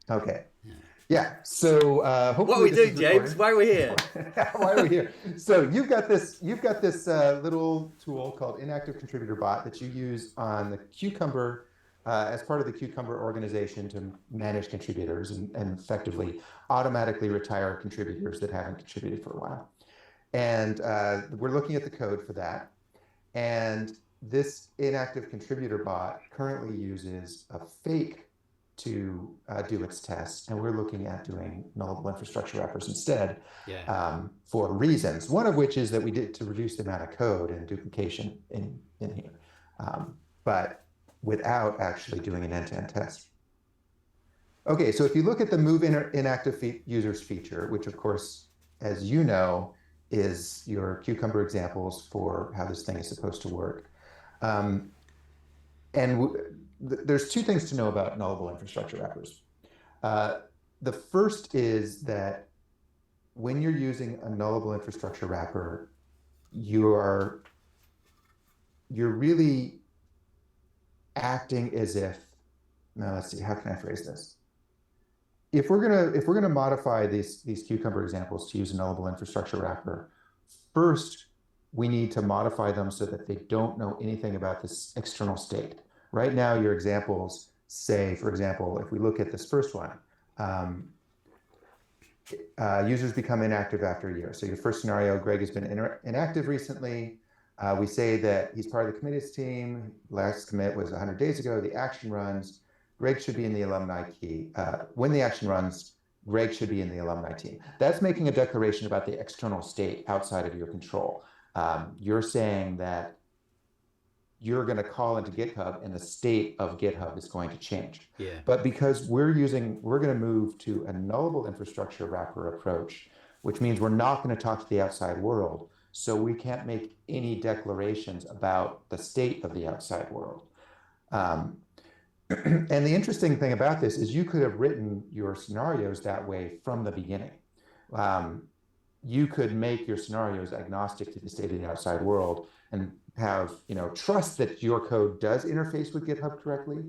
Okay. Yeah. So What are hopefully we this doing, is James? recording. Why are we here? Why are we here? So you've got this little tool called inactive contributor bot that you use on the Cucumber as part of the Cucumber organization to manage contributors and effectively automatically retire contributors that haven't contributed for a while. And we're looking at the code for that. And this inactive contributor bot currently uses a fake to do its tests, and we're looking at doing nullable infrastructure wrappers instead Yeah. for reasons. One of which is that we did to reduce the amount of code and duplication in here, but without actually doing an end-to-end test. Okay, so if you look at the move inactive users feature, which of course, as you know, is your Cucumber examples for how this thing is supposed to work. Um, and there's two things to know about nullable infrastructure wrappers. Uh, the first is that when you're using a nullable infrastructure wrapper, you're you're really acting as if, now let's see, how can I phrase this? If we're gonna modify these Cucumber examples to use a nullable infrastructure wrapper, first we need to modify them so that they don't know anything about this external state. Right now, your examples say, for example, if we look at this first one, um, users become inactive after a year. So your first scenario, Greg has been inactive recently. We say that he's part of the committee's team. Last commit was 100 days ago. The action runs. Greg should be in the alumni key. When the action runs, Greg should be in the alumni team. That's making a declaration about the external state outside of your control. You're saying that you're going to call into GitHub and the state of GitHub is going to change. Yeah. But because we're going to move to a nullable infrastructure wrapper approach, which means we're not going to talk to the outside world. So we can't make any declarations about the state of the outside world. Um, and the interesting thing about this is you could have written your scenarios that way from the beginning. Um, you could make your scenarios agnostic to the state of the outside world and have, trust that your code does interface with GitHub correctly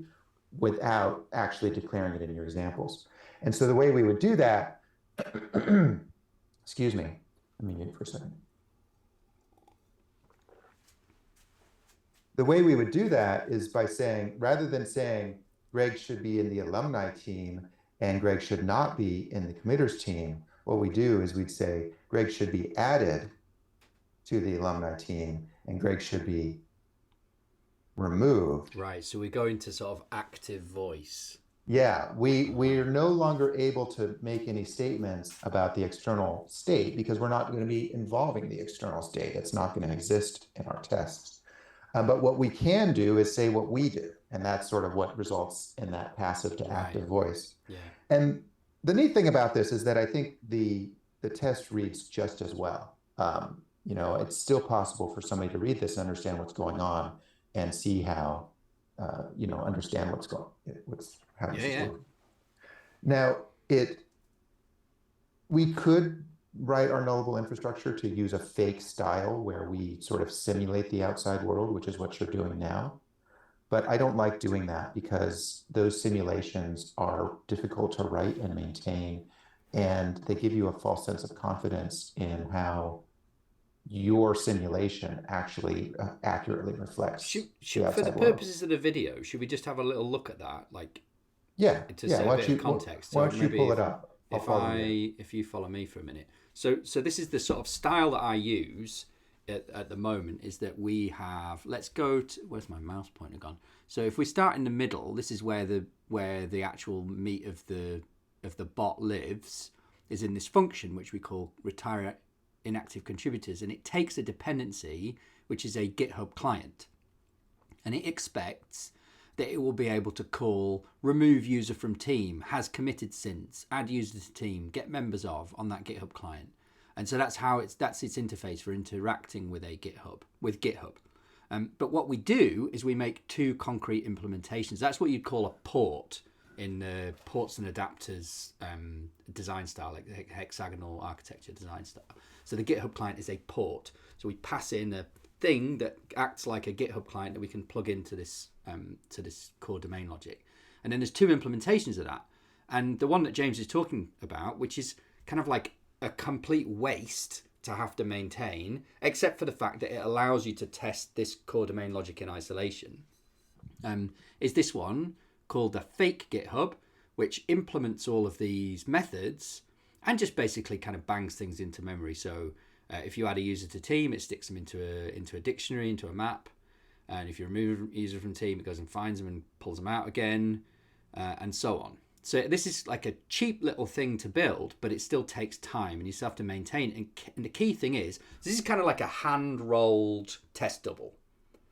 without actually declaring it in your examples. And so the way we would do that, excuse me, let me mute for a second. The way we would do that is by saying, rather than saying Greg should be in the alumni team and Greg should not be in the committers team, what we do is we'd say Greg should be added to the alumni team and Greg should be removed. Right. So we go into sort of active voice. Yeah, we're no longer able to make any statements about the external state because we're not going to be involving the external state. It's not going to exist in our tests. But what we can do is say what we do, and that's sort of what results in that passive to active voice. Yeah. And the neat thing about this is that I think the test reads just as well. It's still possible for somebody to read this and understand what's going on and see how, understand how this is working. Now, we could write our nullable infrastructure to use a fake style where we sort of simulate the outside world, which is what you're doing now. But I don't like doing that because those simulations are difficult to write and maintain, and they give you a false sense of confidence in how your simulation actually accurately reflects for the purposes of the video, should we just have a little look at that? To set a bit of context. Why don't you pull it up? If you follow me for a minute. So this is the sort of style that I use at the moment, is that we have, let's go to, where's my mouse pointer gone? So if we start in the middle, this is where the actual meat of the bot lives, is in this function which we call retire inactive contributors, and it takes a dependency which is a GitHub client, and it expects that it will be able to call remove user from team, has committed since, add user to team, get members of on that GitHub client. And so that's its interface for interacting with GitHub. But what we do is we make two concrete implementations. That's what you'd call a port in the ports and adapters design style, like the hexagonal architecture design style. So the GitHub client is a port. So we pass in a thing that acts like a GitHub client that we can plug into this core domain logic. And then there's two implementations of that. And the one that James is talking about, which is kind of like a complete waste to have to maintain, except for the fact that it allows you to test this core domain logic in isolation, is this one called the fake GitHub, which implements all of these methods and just basically kind of bangs things into memory. So if you add a user to team, it sticks them into a dictionary, into a map. And if you remove a user from team, it goes and finds them and pulls them out again, and so on. So this is like a cheap little thing to build, but it still takes time and you still have to maintain. And the key thing is, this is kind of like a hand-rolled test double.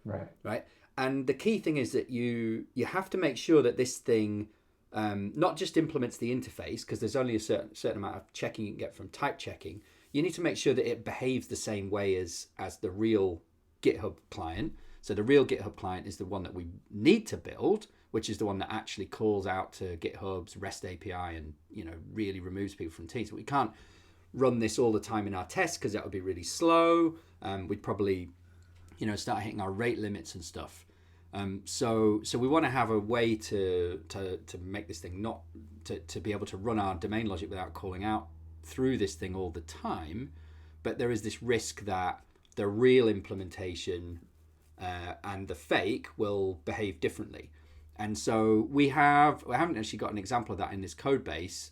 Right. And the key thing is that you have to make sure that this thing not just implements the interface, because there's only a certain amount of checking you can get from type checking. You need to make sure that it behaves the same way as the real GitHub client. So the real GitHub client is the one that we need to build, which is the one that actually calls out to GitHub's REST API and really removes people from teams. But we can't run this all the time in our tests because that would be really slow. We'd probably start hitting our rate limits and stuff. So we want to have a way to make this thing not to be able to run our domain logic without calling out through this thing all the time. But there is this risk that the real implementation and the fake will behave differently. And so we haven't actually got an example of that in this code base,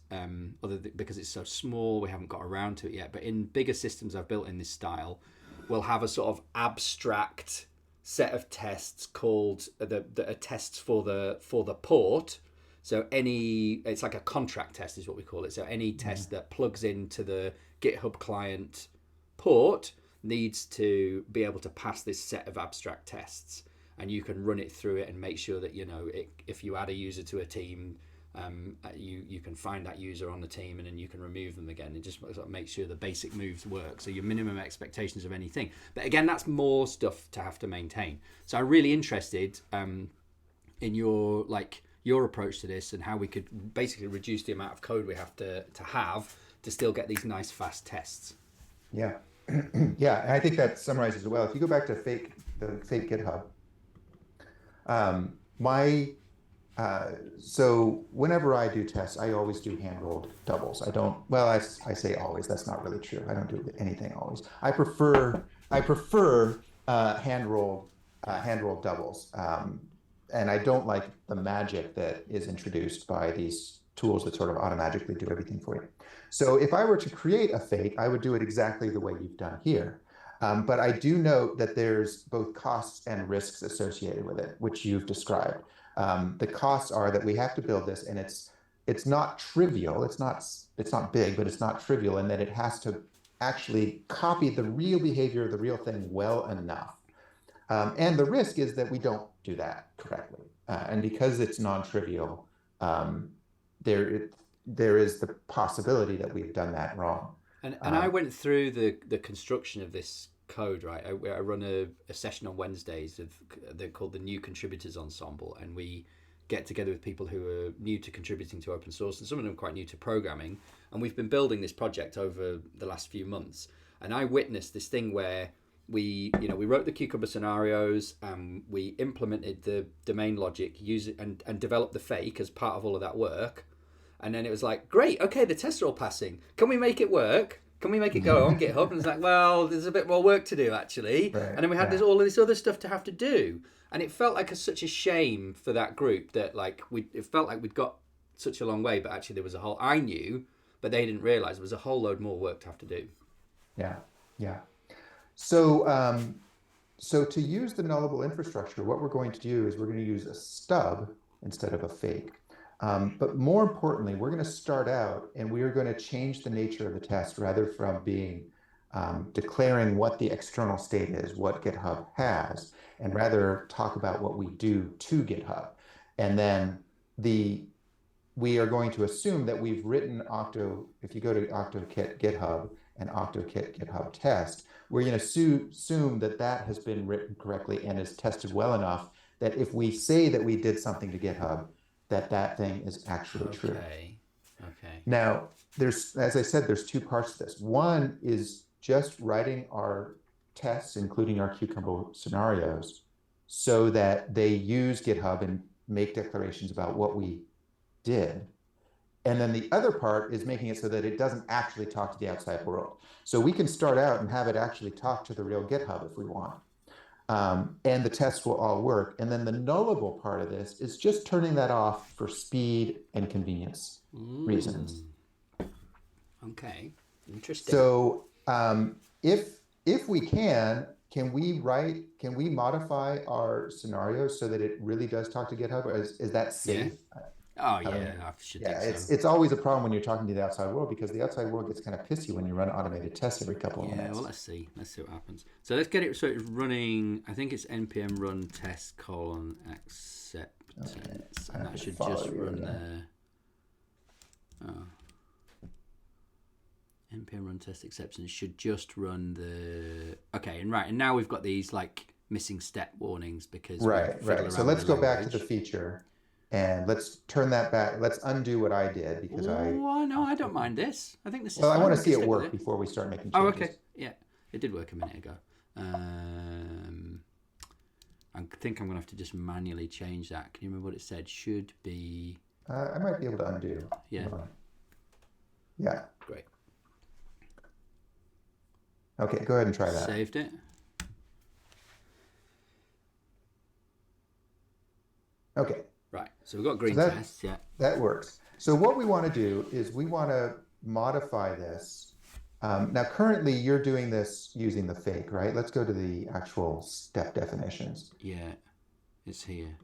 because it's so small, we haven't got around to it yet. But in bigger systems I've built in this style, we'll have a sort of abstract set of tests called the tests for the port. So it's like a contract test is what we call it. So any test that plugs into the GitHub client port needs to be able to pass this set of abstract tests, and you can run it through it and make sure that if you add a user to a team, you can find that user on the team and then you can remove them again. It just sort of makes sure the basic moves work. So your minimum expectations of anything. But again, that's more stuff to have to maintain. So I'm really interested in your approach to this and how we could basically reduce the amount of code we have to have to still get these nice fast tests. Yeah. Yeah, and I think that summarizes it well. If you go back to the fake GitHub, so whenever I do tests, I always do hand-rolled doubles. I say always, that's not really true. I don't do anything always. I prefer hand-rolled doubles. And I don't like the magic that is introduced by these tools that sort of automatically do everything for you. So if I were to create a fake, I would do it exactly the way you've done here. But I do note that there's both costs and risks associated with it, which you've described. The costs are that we have to build this, and it's not trivial. It's not big, but it's not trivial in that it has to actually copy the real behavior of the real thing well enough. And the risk is that we don't do that correctly. And because it's non-trivial, there is the possibility that we've done that wrong. And I went through the construction of this code, right? I run a session on Wednesdays they're called the New Contributors Ensemble, and we get together with people who are new to contributing to open source, and some of them quite new to programming. And we've been building this project over the last few months. And I witnessed this thing where we wrote the cucumber scenarios, and we implemented the domain logic, and developed the fake as part of all of that work. And then it was like, great, okay, the tests are all passing. Can we make it work? Can we make it go on GitHub? And it's like, well, there's a bit more work to do, actually. Right, and then we had all of this other stuff to have to do. And it felt like such a shame for that group that it felt like we'd got such a long way, but actually there was I knew, but they didn't realize there was a whole load more work to have to do. Yeah, yeah. So to use the nullable infrastructure, what we're going to do is we're going to use a stub instead of a fake. But more importantly, we're going to start out and we are going to change the nature of the test rather from being declaring what the external state is, what GitHub has, and rather talk about what we do to GitHub. And then we are going to assume that we've written if you go to OctoKit GitHub and OctoKit GitHub test, we're going to assume that has been written correctly and is tested well enough that if we say that we did something to GitHub, that thing is actually true. Okay. Now, as I said, there's two parts to this. One is just writing our tests, including our cucumber scenarios, so that they use GitHub and make declarations about what we did. And then the other part is making it so that it doesn't actually talk to the outside world. So we can start out and have it actually talk to the real GitHub if we want. And the tests will all work. And then the nullable part of this is just turning that off for speed and convenience reasons. Okay, interesting. So if we can we modify our scenarios so that it really does talk to GitHub? Or is that safe? Oh yeah, I should think so. It's always a problem when you're talking to the outside world, because the outside world gets kind of pissy when you run automated tests every couple of minutes. Yeah, well, let's see what happens. So let's get it so it's running. I think it's npm run test : acceptance, and that should just run there. Npm run test acceptance should just run the and now we've got these like missing step warnings because right. So let's go back to the feature. And let's turn that back. Let's undo what I did because no, I don't mind this. I think this is. Well, I want to see it work before we start making changes. Oh, okay. Yeah, it did work a minute ago. I think I'm gonna have to just manually change that. Can you remember what it said? Should be. I might be able to undo. Yeah. Yeah. Great. Okay, go ahead and try that. Saved it. Okay. Right, so we've got green tests, yeah. That works. So what we want to do is we want to modify this. Now, currently, you're doing this using the fake, right? Let's go to the actual step definitions. Yeah, it's here.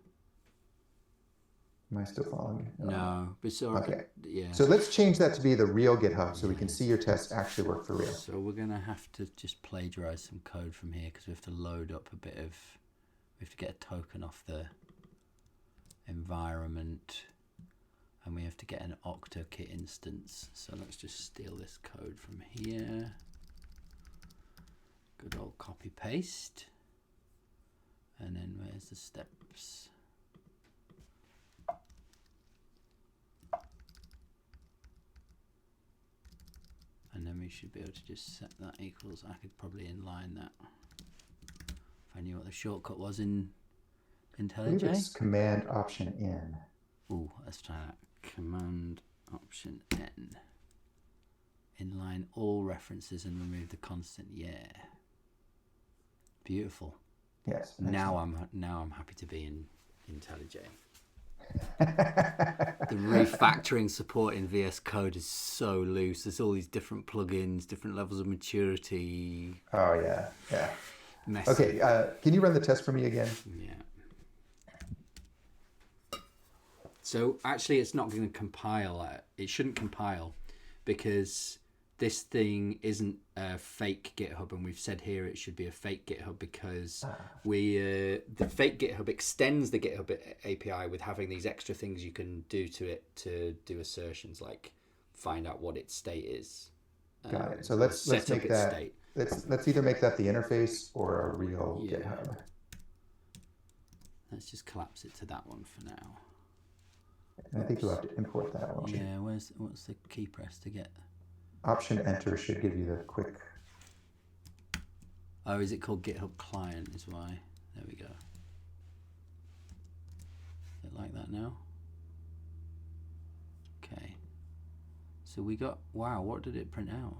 Am I still following you? No, but so okay. Yeah. So let's change that to be the real GitHub so we can see your tests actually work for real. So we're going to have to just plagiarize some code from here because we have to load up a bit of... We have to get a token off the environment, and we have to get an OctoKit instance. So let's just steal this code from here. Good old copy paste. And then where's the steps? And then we should be able to just set that equals. I could probably inline that if I knew what the shortcut was in IntelliJ. It's Command Option N. Ooh, let's try that. Command Option N. Inline all references and remove the constant. Yeah. Beautiful. Yes. Now I'm happy to be in IntelliJ. The refactoring support in VS Code is so loose. There's all these different plugins, different levels of maturity. Oh yeah, yeah. Messy. Okay, can you run the test for me again? Yeah. So actually, it's not going to compile. It shouldn't compile because this thing isn't a fake GitHub, and we've said here it should be a fake GitHub because the fake GitHub extends the GitHub API with having these extra things you can do to it to do assertions like find out what its state is. Got it. So let's make that. State. Let's either make that the interface or a real GitHub. Let's just collapse it to that one for now. And I think you'll have to import that one. Yeah. What's the key press to get? Option Enter should give you the quick. Oh, is it called GitHub Client? Is why. There we go. Is it like that now? Okay. So we got. Wow. What did it print out?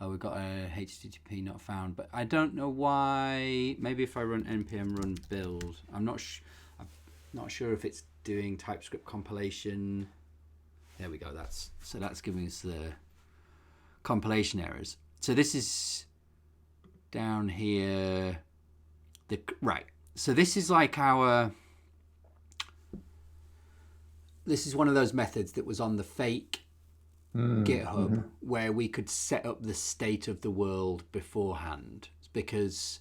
Oh, we got a HTTP not found, but I don't know why. Maybe if I run npm run build, I'm not sure if it's doing TypeScript compilation. There we go. That's giving us the compilation errors. So this is down here. Right. So this is like this is one of those methods that was on the fake GitHub where we could set up the state of the world beforehand, because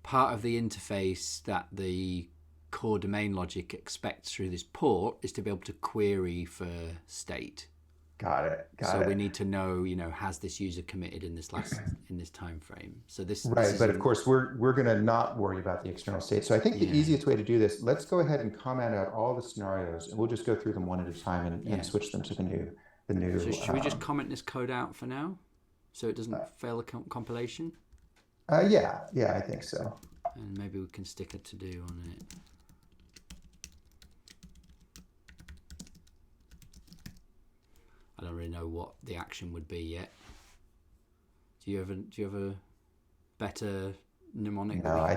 part of the interface that the core domain logic expects through this port is to be able to query for state. Got it. So we need to know, has this user committed in this time frame? So this but of course we're going to not worry about the external state. So I think the easiest way to do this, let's go ahead and comment out all the scenarios, and we'll just go through them one at a time and switch them to the new. So should we just comment this code out for now, so it doesn't fail the compilation? Yeah, I think so. And maybe we can stick a to do on it. really know what the action would be yet. Do you have a better mnemonic? No, I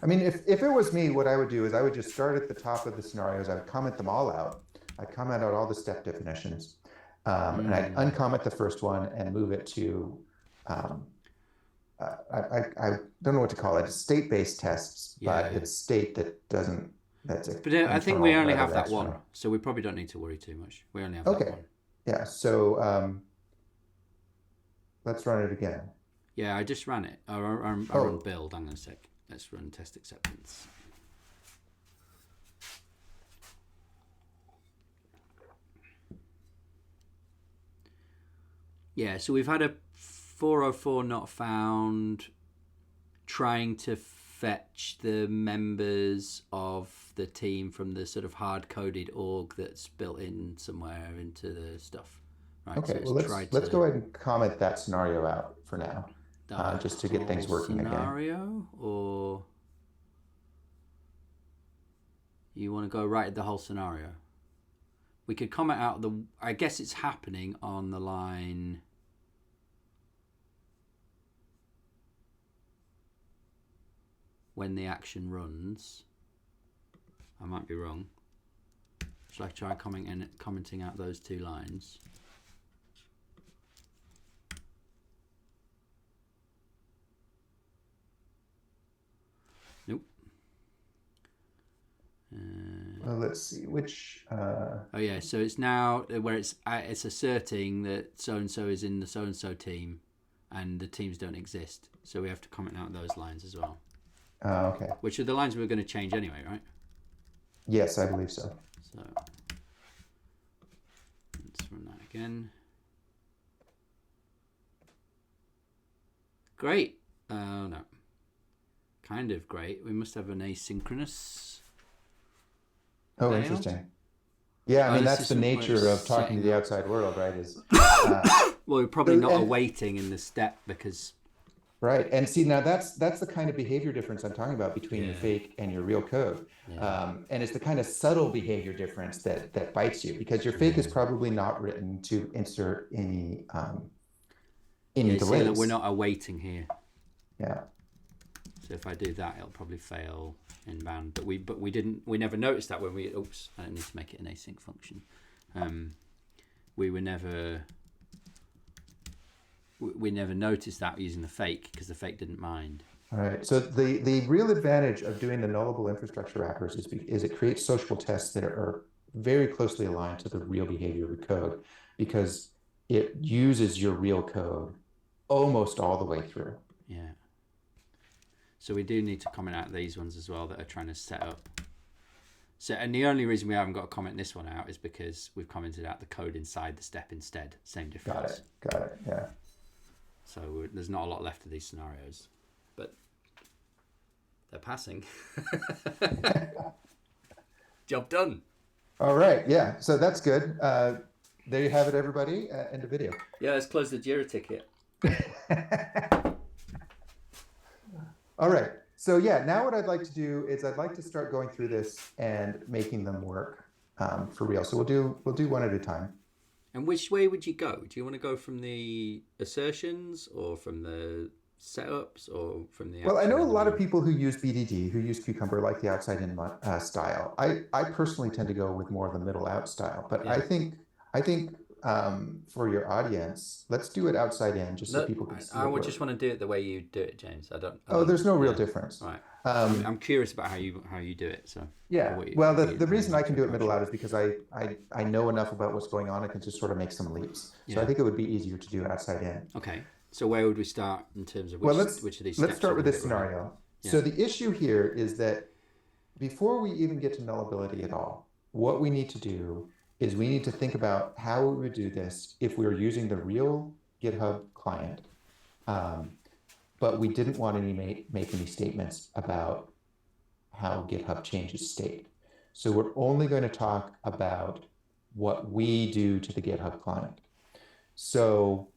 mean, if it was me, what I would do is I would just start at the top of the scenarios. I would comment them all out. I'd comment out all the step definitions, and I'd uncomment the first one and move it to, I don't know what to call it. It's state-based tests, but it's state that doesn't. That's it. But I think we only have that one, so we probably don't need to worry too much. We only have that one. Yeah. So let's run it again. Yeah, I just ran it. I run build. Hang on a sec. Let's run test acceptance. Yeah, so we've had a 404 not found, trying to fetch the members of the team from the sort of hard-coded org that's built in somewhere into the stuff. Right, okay, so well, let's go ahead and comment that scenario out for now, just to get things working again. Or you want to go right at the whole scenario? We could comment out I guess it's happening on the line. When the action runs. I might be wrong. Shall I try commenting out those two lines? Nope. Well, let's see which. Oh yeah, so it's now where it's asserting that so and so is in the so and so team, and the teams don't exist. So we have to comment out those lines as well. Okay. Which are the lines we're going to change anyway, right? Yes, I believe so. So let's run that again. Great. No. Kind of great. We must have an asynchronous. Oh, interesting. Yeah, I mean, that's the nature of talking to the outside world, right? Is well, we're probably not awaiting in the step because. Right, and see, now that's the kind of behavior difference I'm talking about between your fake and your real code, and it's the kind of subtle behavior difference that bites you, because your fake is probably not written to insert any delays. See, look, we're not awaiting here. Yeah. So if I do that, it'll probably fail inbound. But we never noticed that when we. Oops, I need to make it an async function. We never noticed that using the fake because the fake didn't mind. All right. So the real advantage of doing the nullable infrastructure wrappers is it creates social tests that are very closely aligned to the real behavior of the code, because it uses your real code almost all the way through. Yeah. So we do need to comment out these ones as well that are trying to set up. So, and the only reason we haven't got to comment this one out is because we've commented out the code inside the step instead. Same difference. Got it. Yeah. So there's not a lot left of these scenarios, but they're passing. Job done. All right. Yeah. So that's good. There you have it, everybody. End of video. Yeah. Let's close the Jira ticket. All right. So yeah, now what I'd like to do is I'd like to start going through this and making them work for real. So we'll do one at a time. And which way would you go? Do you want to go from the assertions or from the setups or from the... Well, I know a lot of people who use BDD, who use Cucumber, like the outside-in style. I personally tend to go with more of the middle-out style, but yeah. I think for your audience, let's do it outside in, just so people can see. I would just want to do it the way you do it, James. I don't there's no real difference. Right. I'm curious about how you do it. So yeah. Well, the reason I can do it middle out is because I know enough about what's going on. I can just sort of make some leaps. So I think it would be easier to do outside in. Okay. So where would we start in terms of which of these steps? Let's start with this scenario. Right? Yeah. So the issue here is that before we even get to nullability at all, what we need to do is we need to think about how we would do this if we were using the real GitHub client, but we didn't want to make any statements about how GitHub changes state. So we're only going to talk about what we do to the GitHub client. So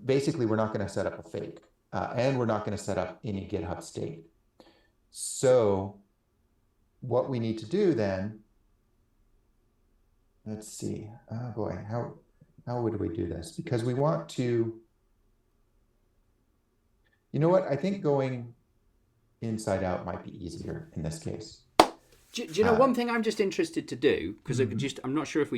basically, we're not going to set up a fake, and we're not going to set up any GitHub state. So what we need to do then, let's see. Oh boy, how would we do this? Because we want to, you know what? I think going inside out might be easier in this case. Do you know one thing I'm just interested to do, because I'm not sure if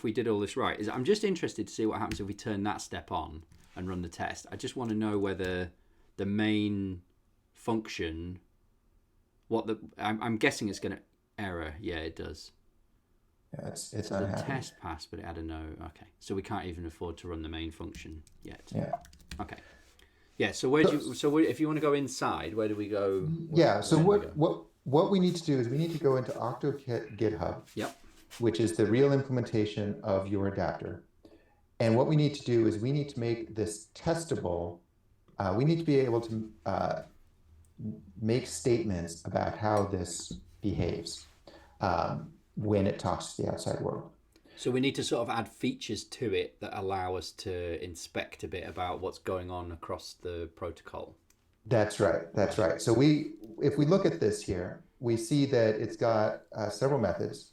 we did all this right, is I'm just interested to see what happens if we turn that step on and run the test. I just want to know whether the main function, I'm guessing it's going to error. Yeah, it does. Yeah, it's The unhappy. test passed, but it had a no. Okay, so we can't even afford to run the main function yet. Yeah. Okay. Yeah. So if you want to go inside, where do we go? Yeah. So where do we go? what we need to do is we need to go into AutoKit GitHub, Yep. which is the real implementation of your adapter. And what we need to do is we need to make this testable. We need to be able to make statements about how this behaves when it talks to the outside world. So we need to sort of add features to it that allow us to inspect a bit about what's going on across the protocol. That's right. That's right. So if we look at this here, we see that it's got several methods.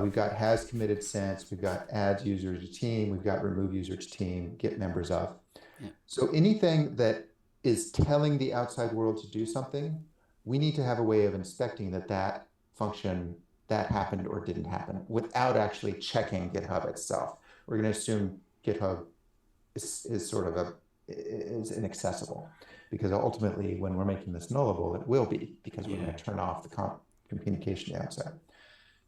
We've got has committed since, we've got adds user to team, we've got remove user to team, get members of. Yeah. So anything that is telling the outside world to do something, we need to have a way of inspecting that function that happened or didn't happen without actually checking GitHub itself. We're going to assume GitHub is sort of is inaccessible, because ultimately when we're making this nullable, it will be, because we're going to turn off the communication to the outside.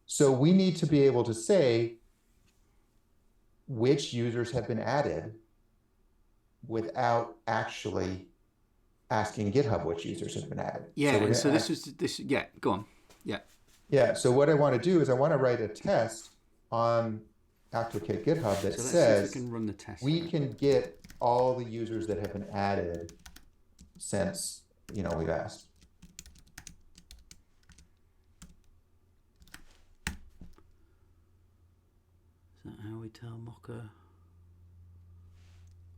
So we need to be able to say which users have been added without actually asking GitHub which users have been added. Yeah. So this. Yeah. Go on. Yeah. Yeah. So what I want to do is I want to write a test on AutoKit GitHub that says we can run the test. We can get all the users that have been added since we've asked. Is that how we tell Mocha?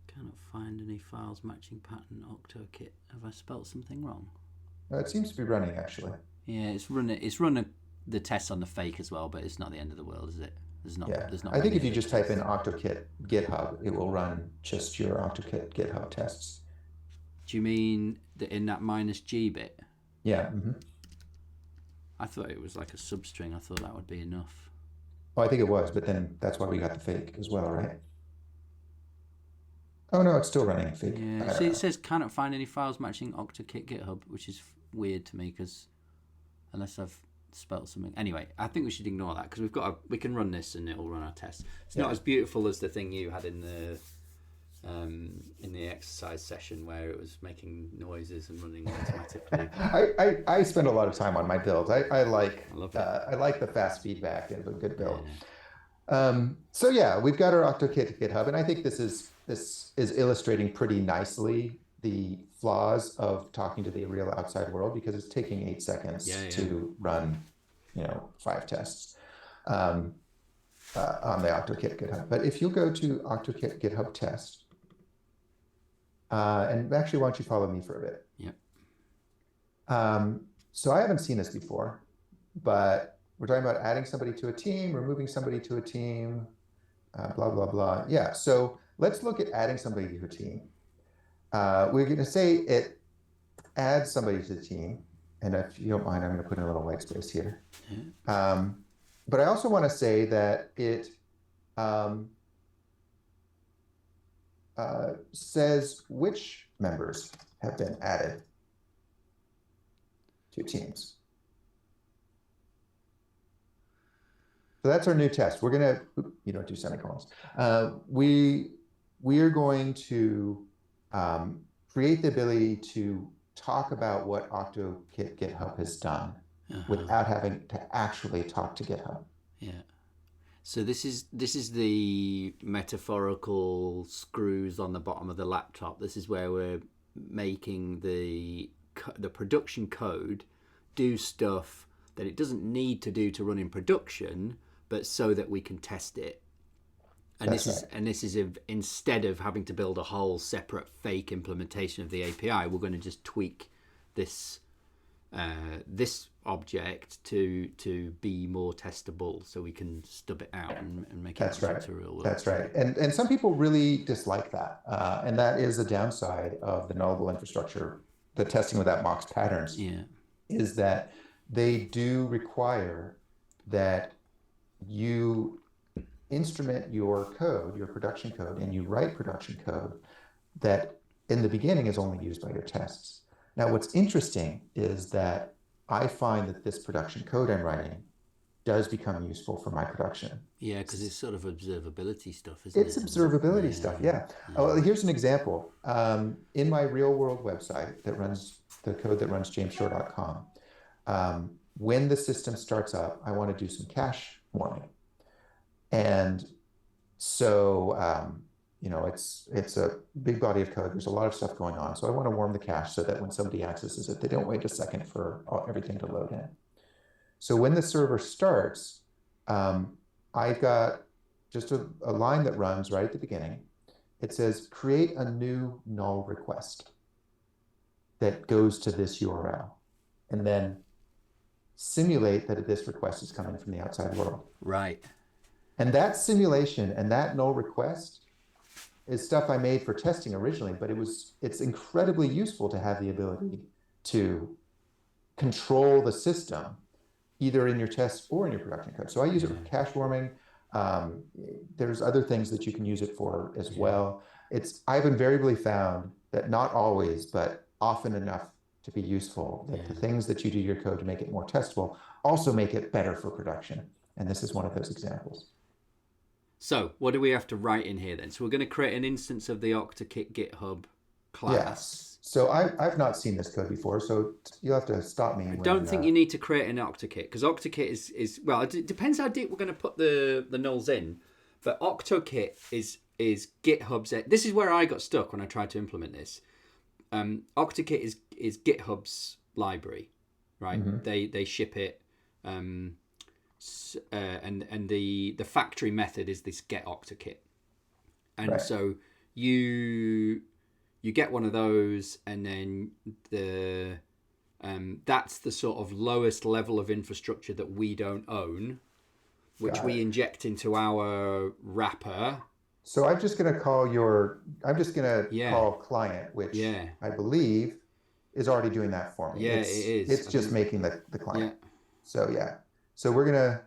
Cannot find any files matching pattern AutoKit. Have I spelt something wrong? It seems to be running, actually. Yeah, it's run the test on the fake as well, but it's not the end of the world, is it? There's not. I think if you just type in AutoKit GitHub, it will run just your AutoKit GitHub tests. Do you mean in that -G bit? Yeah. Mm-hmm. I thought it was like a substring. I thought that would be enough. Oh, I think it was, but then that's why we got the fake as well, right? Oh no, it's still running fake. Yeah. See, it says cannot find any files matching AutoKit GitHub, which is weird to me, because unless I've spelt something. Anyway, I think we should ignore that, because we can run this and it'll run our test. It's not as beautiful as the thing you had in the exercise session where it was making noises and running automatically. I spend a lot of time on my builds. I like I like the fast feedback of a good build. Yeah. So yeah, we've got our AutoKit GitHub, and I think this is illustrating pretty nicely the flaws of talking to the real outside world, because it's taking 8 seconds to run 5 tests on the AutoKit GitHub. But if you go to AutoKit GitHub test, and actually, why don't you follow me for a bit? Yep. So I haven't seen this before, but we're talking about adding somebody to a team, removing somebody to a team, blah, blah, blah. Yeah, so let's look at adding somebody to a team. We're going to say it adds somebody to the team. And if you don't mind, I'm going to put in a little white space here. Mm-hmm. But I also want to say that it says which members have been added to teams. So that's our new test. We're going to, you don't do semicolons. We are going to create the ability to talk about what AutoKit GitHub has done without having to actually talk to GitHub. Yeah. So this is the metaphorical screws on the bottom of the laptop. This is where we're making the production code do stuff that it doesn't need to do to run in production, but so that we can test it. And this is instead of having to build a whole separate fake implementation of the API, we're going to just tweak this this object to be more testable, so we can stub it out and make it That's right. into real world. That's right. And some people really dislike that. And that is the downside of the nullable infrastructure, the testing without box patterns, is that they do require that you instrument your code, your production code, and you write production code that in the beginning is only used by your tests. Now, what's interesting is that I find that this production code I'm writing does become useful for my production. Yeah, because it's sort of observability stuff, isn't it? It's observability stuff, yeah. Oh, here's an example. In my real world website that runs the code that runs jamesshore.com, when the system starts up, I want to do some cache warming. And so, it's a big body of code. There's a lot of stuff going on. So I want to warm the cache so that when somebody accesses it, they don't wait a second for everything to load in. So when the server starts, I've got just a line that runs right at the beginning. It says, create a new null request that goes to this URL, and then simulate that this request is coming from the outside world. Right. And that simulation and that null request is stuff I made for testing originally, but it's incredibly useful to have the ability to control the system either in your tests or in your production code. So I use it for cache warming. There's other things that you can use it for as well. I've invariably found that not always, but often enough to be useful, that the things that you do to your code to make it more testable also make it better for production. And this is one of those examples. So what do we have to write in here then? So we're going to create an instance of the OctaKit GitHub class. Yes. So I've not seen this code before, so you'll have to stop me. I don't think you need to create an OctaKit, because OctaKit is well, it depends how deep we're going to put the nulls in. But OctaKit is GitHub's. This is where I got stuck when I tried to implement this. OctaKit is GitHub's library, right? Mm-hmm. They ship it, and the factory method is this get OctaKit, and so you get one of those, and then that's the sort of lowest level of infrastructure that we don't own, which we inject into our wrapper. So I'm just going to call call client, which I believe is already doing that for me. Yeah, it is. It's just making the client. Yeah. So we're going to,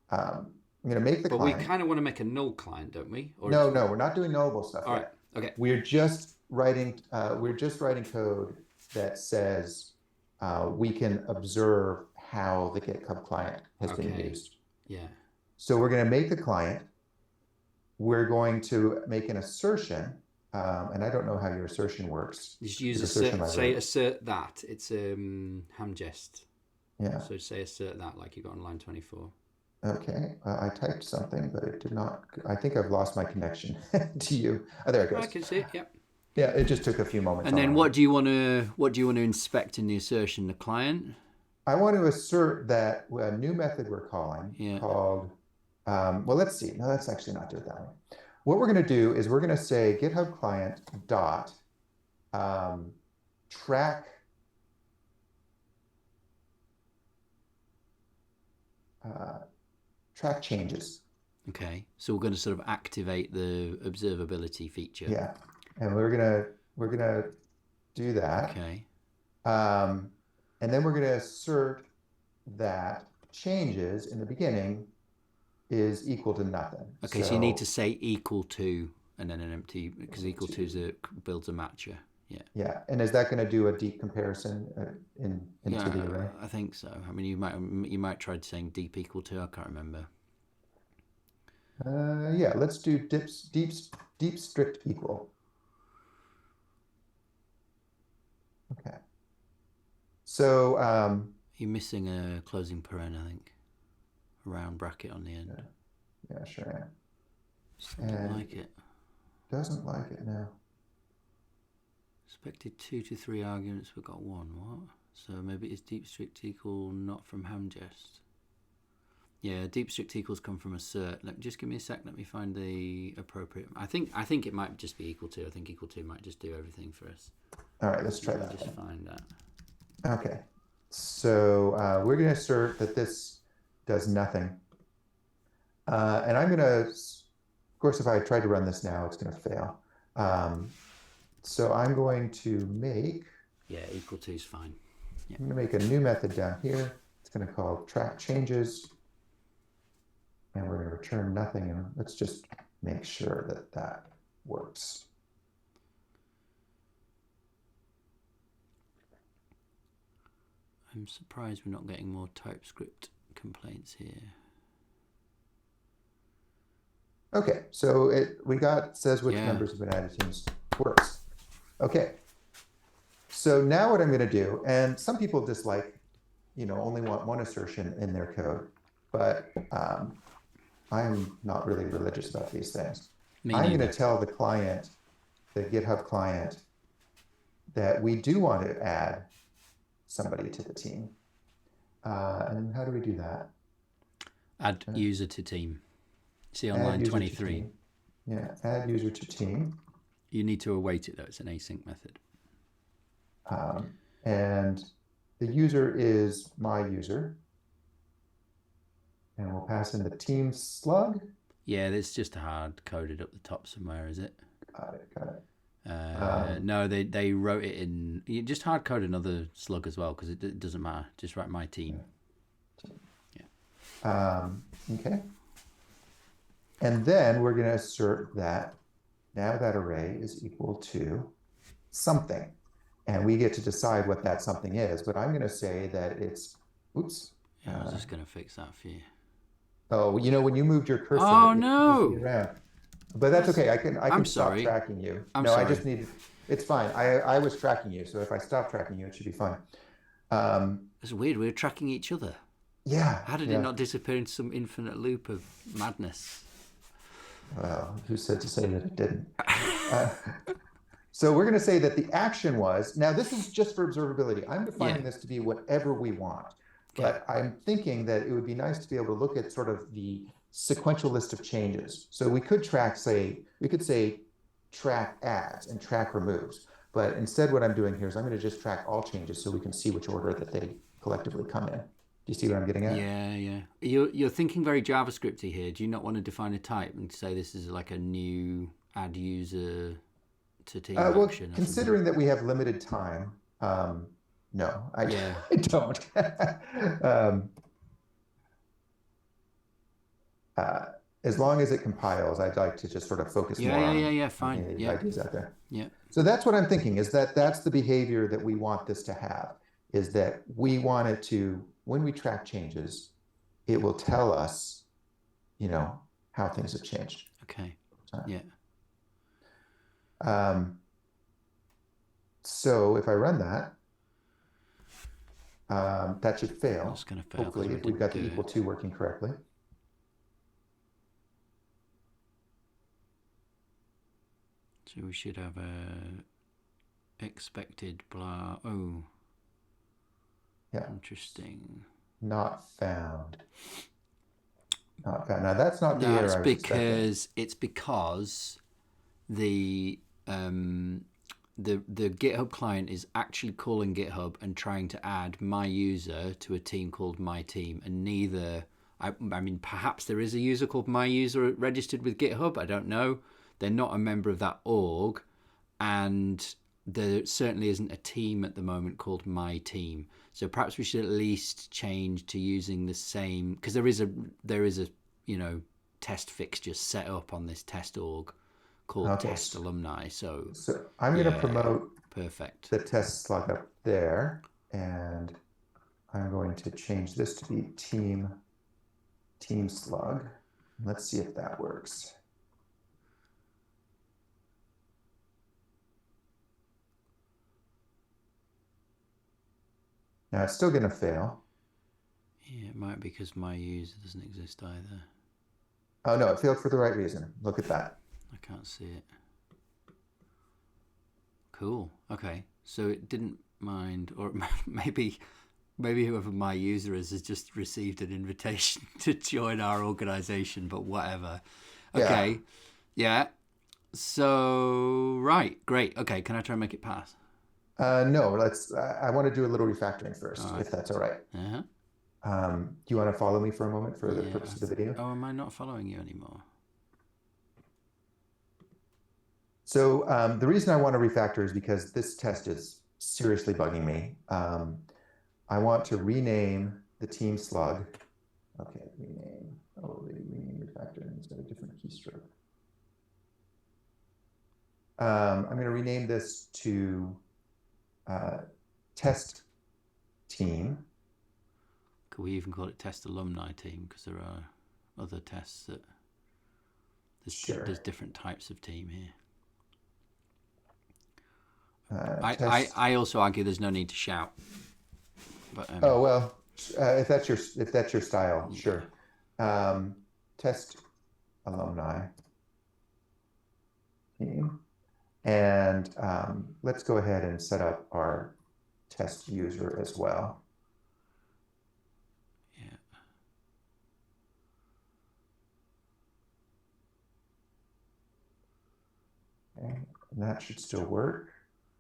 I'm going to make the client. But we kind of want to make a null client, don't we? Or no, we're not doing nullable stuff yet. All right. Okay. We're just writing code that says we can observe how the GitHub client has been used. Yeah. So we're going to make the client. We're going to make an assertion, and I don't know how your assertion works. Just use assert that. It's hamjest. Yeah. So say assert that, like you got on line 24. Okay. I typed something, but it did not. I think I've lost my connection to you. Oh, there it goes. I can see it. Yep. Yeah, it just took a few moments. And then what do you want to inspect in the assertion? The client. I want to assert that a new method we're calling called. Well, let's see. No, let's actually not do it that way. What we're going to do is we're going to say GitHub client dot track changes. Okay, so we're going to sort of activate the observability feature. Yeah, and we're gonna do that. Okay. And then we're going to assert that changes in the beginning is equal to nothing. Okay, so you need to say equal to and then an empty, because equal to builds a matcher. Yeah. Yeah, and is that going to do a deep comparison into the array? I think so. I mean, you might try saying deep equal to. I can't remember. Yeah, let's do deep strict equal. Okay. So you're missing a closing paren, I think. A round bracket on the end. Yeah, sure am. Doesn't like it. Doesn't like it now. Expected 2 to 3 arguments, we got 1. What? So maybe it's deep strict equal not from hamjest. Yeah, deep strict equals come from assert. Just give me a sec. Let me find the appropriate. I think it might just be equal to. I think equal to might just do everything for us. All right, let's try that. Just find that. Okay. So we're going to assert that this does nothing. And I'm going to, of course, if I try to run this now, it's going to fail. So I'm going to make, Yeah, equal to is fine. Yeah. I'm going to make a new method down here. It's going to call track changes. And we're going to return nothing. And let's just make sure that that works. I'm surprised we're not getting more TypeScript complaints here. Okay, so says which members have been added to teams. Works. Okay. So now what I'm going to do, and some people dislike, only want one assertion in their code, but I'm not really religious about these things. I'm going to tell the client, the GitHub client, that we do want to add somebody to the team. And how do we do that? Add user to team. See on line 23. Yeah, add user to team. You need to await it though, it's an async method. And the user is my user. And we'll pass in the team slug. Yeah, it's just hard coded up the top somewhere, is it? Got it. No, they wrote it in. You just hard code another slug as well because it doesn't matter. Just write my team. Yeah. Okay. And then we're going to assert that now that array is equal to something. And we get to decide what that something is. But I'm going to say that it's, oops. Yeah, I was just going to fix that for you. Oh, when you moved your cursor. Oh, no. Around. But that's okay. I can stop tracking you. Sorry. I just need, it's fine. I was tracking you. So if I stop tracking you, it should be fine. It's weird. We're tracking each other. Yeah. How did it not disappear into some infinite loop of madness? Well, who said to say that it didn't? So we're going to say that the action was, now this is just for observability. I'm defining this to be whatever we want. Okay. But I'm thinking that it would be nice to be able to look at sort of the sequential list of changes. So we could say track adds and track removes. But instead what I'm doing here is I'm going to just track all changes so we can see which order that they collectively come in. Do you see what I'm getting at? Yeah. You're thinking very JavaScripty here. Do you not want to define a type and say this is like a new add user to team action? Considering that we have limited time, no, I don't. As long as it compiles, I'd like to just sort of focus more on fine. the ideas out there. Yeah. So that's what I'm thinking, is that that's the behavior that we want this to have, is that we want it to, when we track changes, it will tell us, how things have changed. Okay. So if I run that, that should fail. It's going to fail. Hopefully, if we've got the equal to working correctly. So we should have a expected blah. Oh. Yeah. Interesting. Not found. Not found. Now that's not the error I was expecting. It's because the GitHub client is actually calling GitHub and trying to add my user to a team called my team, and neither. I mean, perhaps there is a user called my user registered with GitHub. I don't know. They're not a member of that org, and there certainly isn't a team at the moment called my team. So perhaps we should at least change to using the same, because there is a test fixture set up on this test org called test alumni. So I'm going to promote perfect the test slug up there, and I'm going to change this to be team slug. Let's see if that works. Now it's still going to fail. Yeah, it might be because my user doesn't exist either. Oh no, it failed for the right reason. Look at that. I can't see it. Cool. Okay, so it didn't mind, or maybe whoever my user is has just received an invitation to join our organization, but whatever. Okay. Yeah. So, right. Great. Okay. Can I try and make it pass? No, let's. I want to do a little refactoring first, All right. if that's all right. Uh-huh. Do you want to follow me for a moment for the Yeah, purpose of the video? oh, am I not following you anymore? So the reason I want to refactor is because this test is seriously bugging me. I want to rename the team slug. Okay, rename. Oh, they rename refactor instead of different keystroke. I'm going to rename this to test team. Could we even call it test alumni team? Because there are other tests that there's different types of team here. I also argue there's no need to shout. But, oh well, if that's your style, yeah. Sure. Test alumni team, and let's go ahead and set up our test user as well. Yeah. Okay, and that should still work.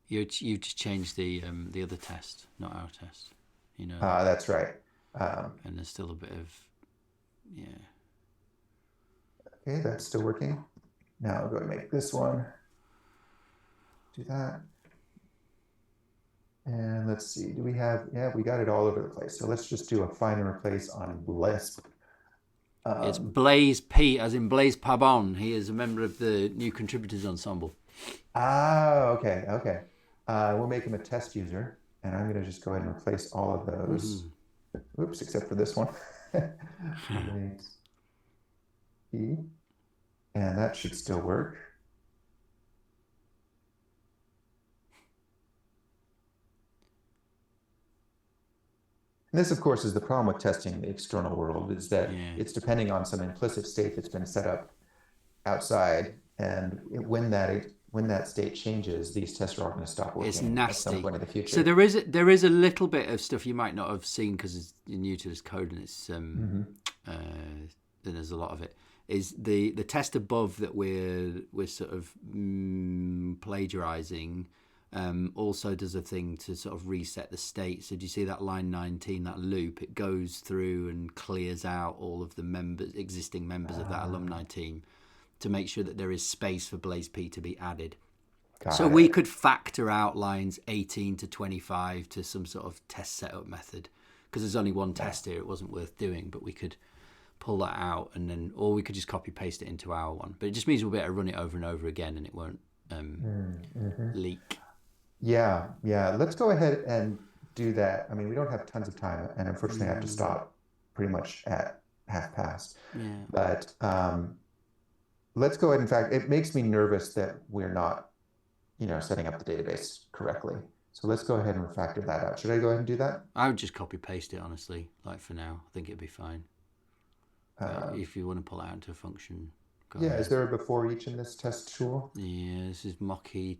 You just changed the other test, not our test. You know. That's right. And there's still a bit of, yeah. Okay, that's still working. Now I'll go and make this one. Do that. And let's see, do we have, yeah, we got it all over the place. So let's just do a find and replace on Lisp. It's Blaze P, as in Blaze Pabon. He is a member of the new contributors ensemble. Okay. We'll make him a test user, and I'm going to just go ahead and replace all of those. Oops, except for this one. E, and that should still work. And this, of course, is the problem with testing the external world, is that it's depending on some implicit state that's been set up outside, and when that state changes, these tests are all going to stop working. It's nasty. At some point in the future. So there is a little bit of stuff you might not have seen because you're new to this code, and it's then there's a lot of it. Is the test above that we're sort of plagiarizing also does a thing to sort of reset the state. So do you see that line 19, that loop? It goes through and clears out all of the existing members of that alumni team to make sure that there is space for Blaze P to be added. So we could factor out lines 18 to 25 to some sort of test setup method, because there's only one test here. It wasn't worth doing, but we could pull that out, and then, or we could just copy paste it into our one. But it just means we'll be able to run it over and over again, and it won't leak. Yeah. Let's go ahead and do that. I mean, we don't have tons of time, and unfortunately, I have to stop pretty much at half past. Yeah. But let's go ahead. In fact, it makes me nervous that we're not, setting up the database correctly. So let's go ahead and refactor that out. Should I go ahead and do that? I would just copy paste it, honestly. Like for now, I think it'd be fine. If you want to pull it out into a function. Ahead. Is there a before each in this test tool? Yeah, this is Mocky.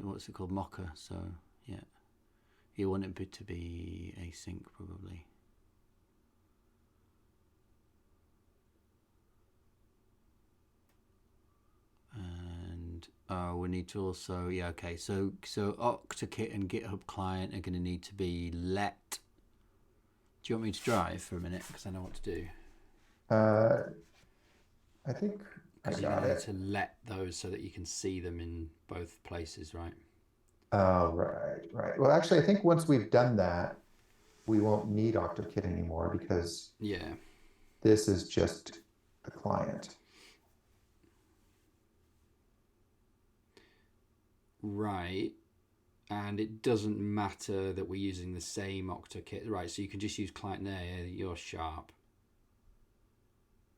What's it called? Mocha. So yeah, you want it to be async probably. And we need to also So OctaKit and GitHub client are going to need to be let. Do you want me to drive for a minute because I know what to do? I think I got it. To let those so that you can see them in both places, right? Oh, right. Well, actually, I think once we've done that, we won't need OctaKit anymore because this is just the client. Right. And it doesn't matter that we're using the same OctaKit, right? So you can just use client there. You're sharp.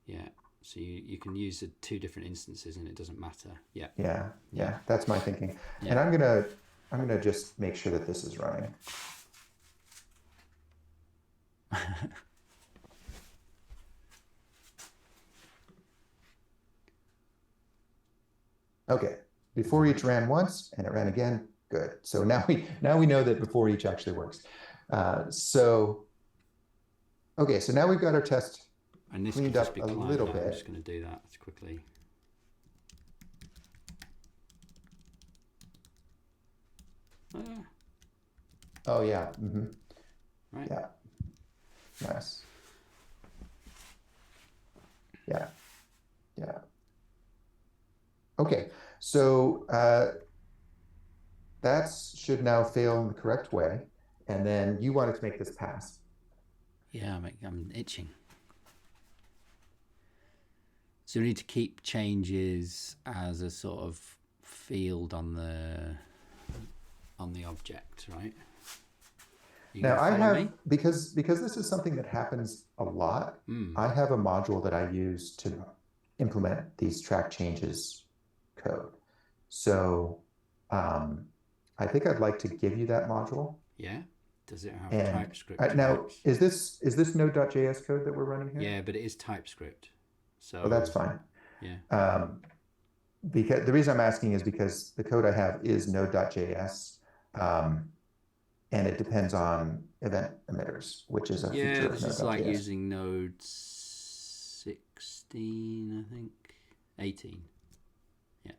Yeah. So you can use the two different instances, and it doesn't matter. Yeah. That's my thinking. Yeah. And I'm gonna just make sure that this is running. Okay. Before each ran once, and it ran again. Good. So now we know that before each actually works. So now we've got our test. And this cleaned up a little bit. I'm just going to do that quickly. Oh yeah. Right. Yeah. Nice. Yeah. Yeah. Okay. So that should now fail in the correct way. And then you wanted to make this pass. Yeah, I'm itching. So we need to keep changes as a sort of field on the object, right? You Now gonna I follow me? have, because this is something that happens a lot, I have a module that I use to implement these track changes code. So I think I'd like to give you that module. Yeah. Does it have And TypeScript now types? is this Node.js code that we're running here? Yeah, but it is TypeScript. So Oh, that's fine. yeah. Because the reason I'm asking is because the code I have is Node.js, and it depends on event emitters, which is a feature of This is Node.js. like using Node 16, I think. 18. Yeah.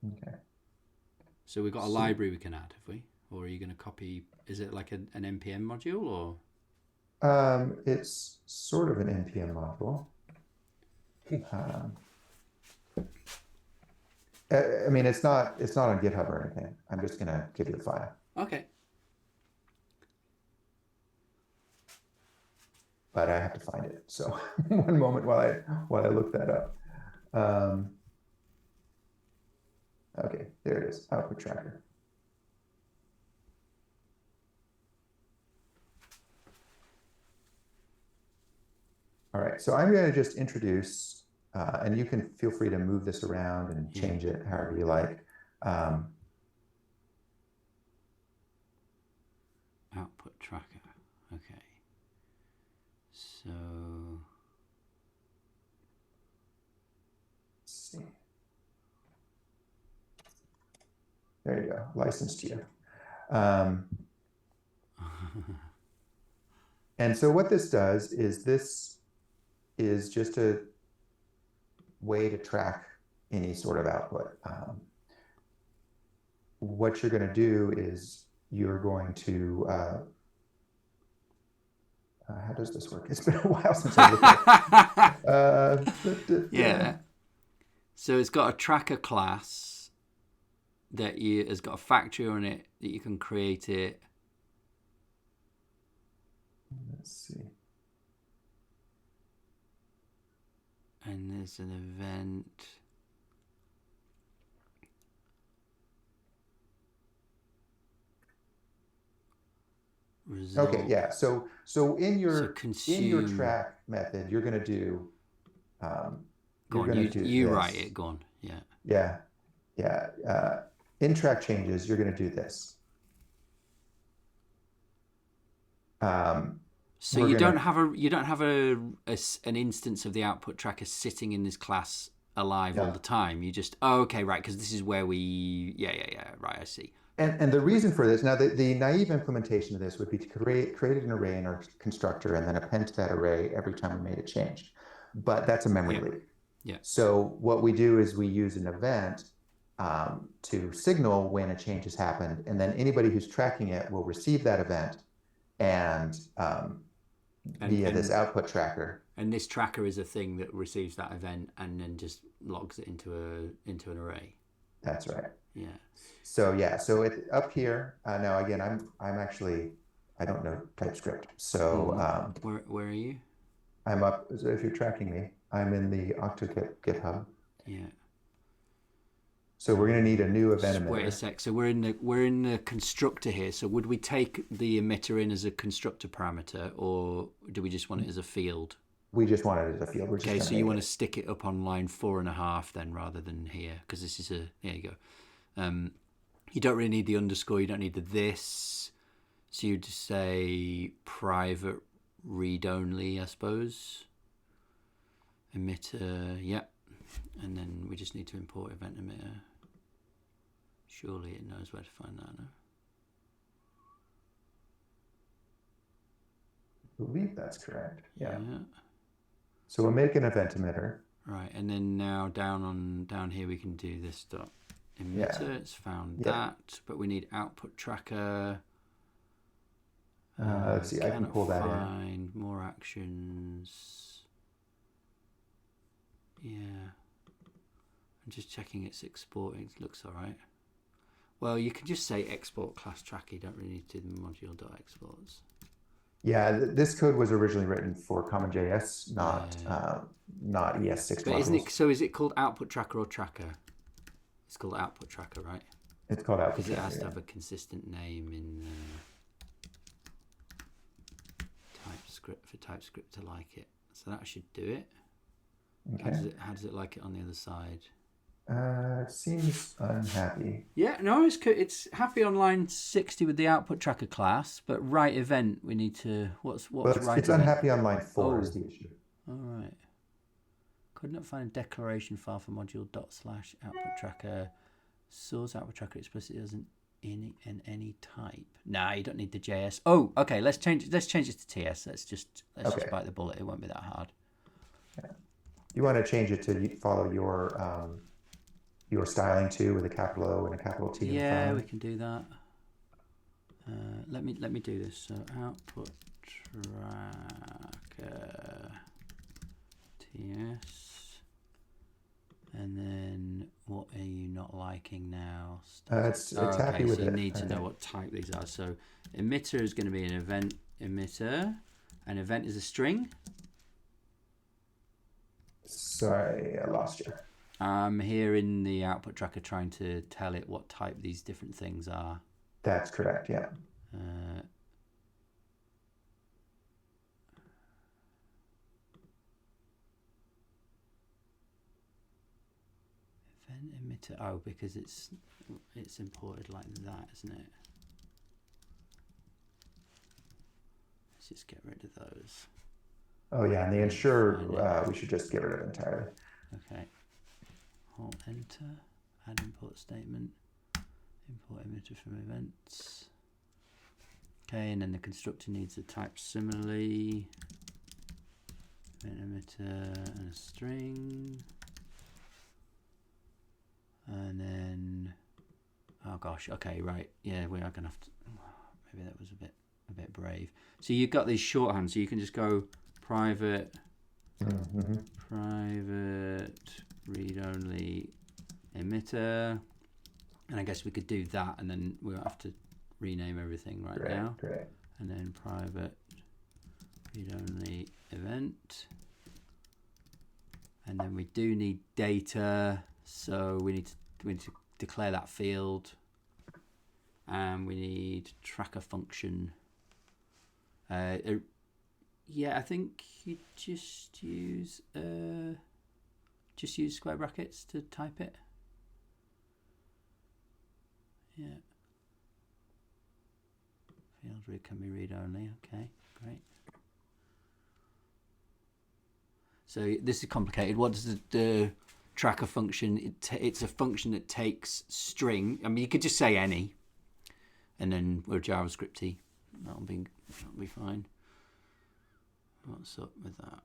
Okay. So we've got a library we can add, have we? Or are you going to copy? Is it like an npm module or? It's sort of an npm module. I mean, it's not on GitHub or anything. I'm just gonna give you the file. Okay. But I have to find it. So one moment while I look that up. Okay, there it is. Output tracker. All right, so I'm going to just introduce, and you can feel free to move this around and change it however you like. Output tracker. Okay. So. Let's see. There you go. Licensed to you. And so what this does is just a way to track any sort of output. What you're going to do is you're going to, how does this work? It's been a while since I looked at it. Yeah. So it's got a tracker class that has got a factory on it that you can create it. Let's see. And there's an event. Result. Okay, yeah. So in your track method, you're going to do. Go on, you write it. Go on. Yeah. Yeah. In track changes, you're going to do this. So you don't have an instance of the output tracker sitting in this class alive all the time. You just okay, right, because this is where we right, I see. And the reason for this, now the naive implementation of this would be to create an array in our constructor and then append to that array every time we made a change. But that's a memory leak. Yeah. So what we do is we use an event to signal when a change has happened, and then anybody who's tracking it will receive that event and via this output tracker. And this tracker is a thing that receives that event and then just logs it into an array. That's right. Yeah. So up here now again, I'm actually, I don't know TypeScript. So where are you? I'm up. So if you're tracking me, I'm in the OctoKit GitHub. Yeah. So we're going to need a new event emitter. Wait a sec. So we're in the constructor here. So would we take the emitter in as a constructor parameter, or do we just want it as a field? We just want it as a field. Okay, so you want to stick it up on line 4.5 then, rather than here, because this is there you go. You don't really need the underscore. You don't need the this. So you just say private read only, I suppose. Emitter, yep. And then we just need to import event emitter. Surely it knows where to find that, no? I believe that's correct. Yeah. So we'll make an event emitter. Right, and then now down here we can do this dot emitter. It's found that, but we need output tracker. Let's see, I can pull that in. Find more actions. Yeah. I'm just checking it's exporting. It looks all right. Well, you can just say export class tracker. You don't really need to do the module.exports. Yeah, this code was originally written for CommonJS, not ES6 but modules. Isn't it? So is it called output tracker or tracker? It's called output tracker, right? It's called output tracker. Because it has to have a consistent name in TypeScript for TypeScript to like it. So that should do it. Okay. How does it like it on the other side? It seems unhappy. Yeah, no, it's happy on line 60 with the output tracker class, but right event we need to what's right it's event? Unhappy on line 4 is the issue. All right. Could not find a declaration file for module./output tracker. Source output tracker explicitly doesn't in any type. Nah, you don't need the JS. Oh, okay. Let's change it to TS. Let's just bite the bullet. It won't be that hard. Yeah. You want to change it to follow your styling too, with a capital O and a capital T. Yeah, we can do that. Let me do this. So output tracker TS. And then what are you not liking now? It's happy with so it. You need to know what type these are. So emitter is going to be an event emitter. An event is a string. Sorry, I lost you. I'm here in the output tracker trying to tell it what type these different things are. That's correct, yeah. Event emitter. Oh, because it's imported like that, isn't it? Let's just get rid of those. Oh yeah, and the ensure we should just get rid of entirely. Okay. Alt enter. Add import statement. Import emitter from events. Okay, and then the constructor needs a type similarly. Event emitter and a string. And then, oh gosh, okay, right, yeah, we are gonna have to. Maybe that was a bit brave. So you've got these shorthands, so you can just go private, private read only emitter, and I guess we could do that, and then we'll have to rename everything now. Great. And then private read only event, and then we do need data. So we need to declare that field, and we need tracker function. Yeah, I think you just use square brackets to type it. Yeah. Field read can be read only. Okay, great. So this is complicated. What does the tracker function? It's a function that takes string. I mean, you could just say any, and then we're JavaScripty. That'll be fine. What's up with that?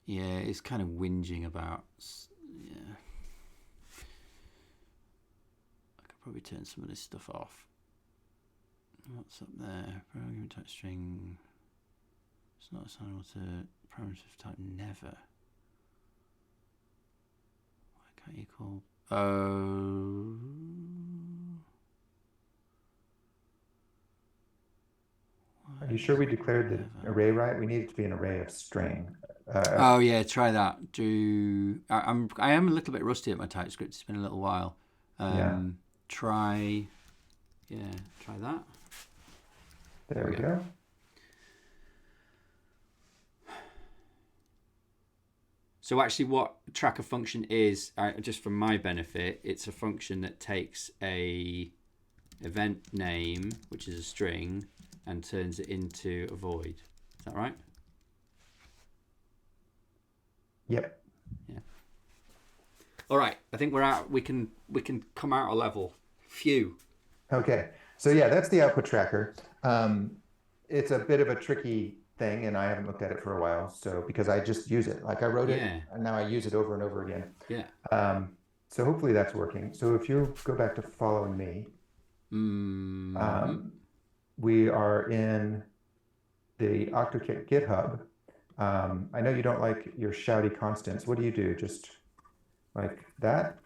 Yeah, it's kind of whinging about. Yeah, I could probably turn some of this stuff off. What's up there? Program type string. It's not assignable to parameters of type never. Why can't you call? Oh. Are you sure we declared the array right? We need it to be an array of string. Oh yeah, try that. I am a little bit rusty at my TypeScript. It's been a little while. Try that. There we go. So actually what tracker function is, just for my benefit, it's a function that takes a event name, which is a string, and turns it into a void. Is that right? Yep. Yeah. All right. I think we're out. We can come out a level. Phew. Okay. So yeah, that's the output tracker. It's a bit of a tricky thing, and I haven't looked at it for a while. So because I just use it, like I wrote it, Yeah. and now I use it over and over again. Yeah. So hopefully that's working. So if you go back to following me, Mm. we are in the OctoKit GitHub. I know you don't like your shouty constants. What do you do? Just like that?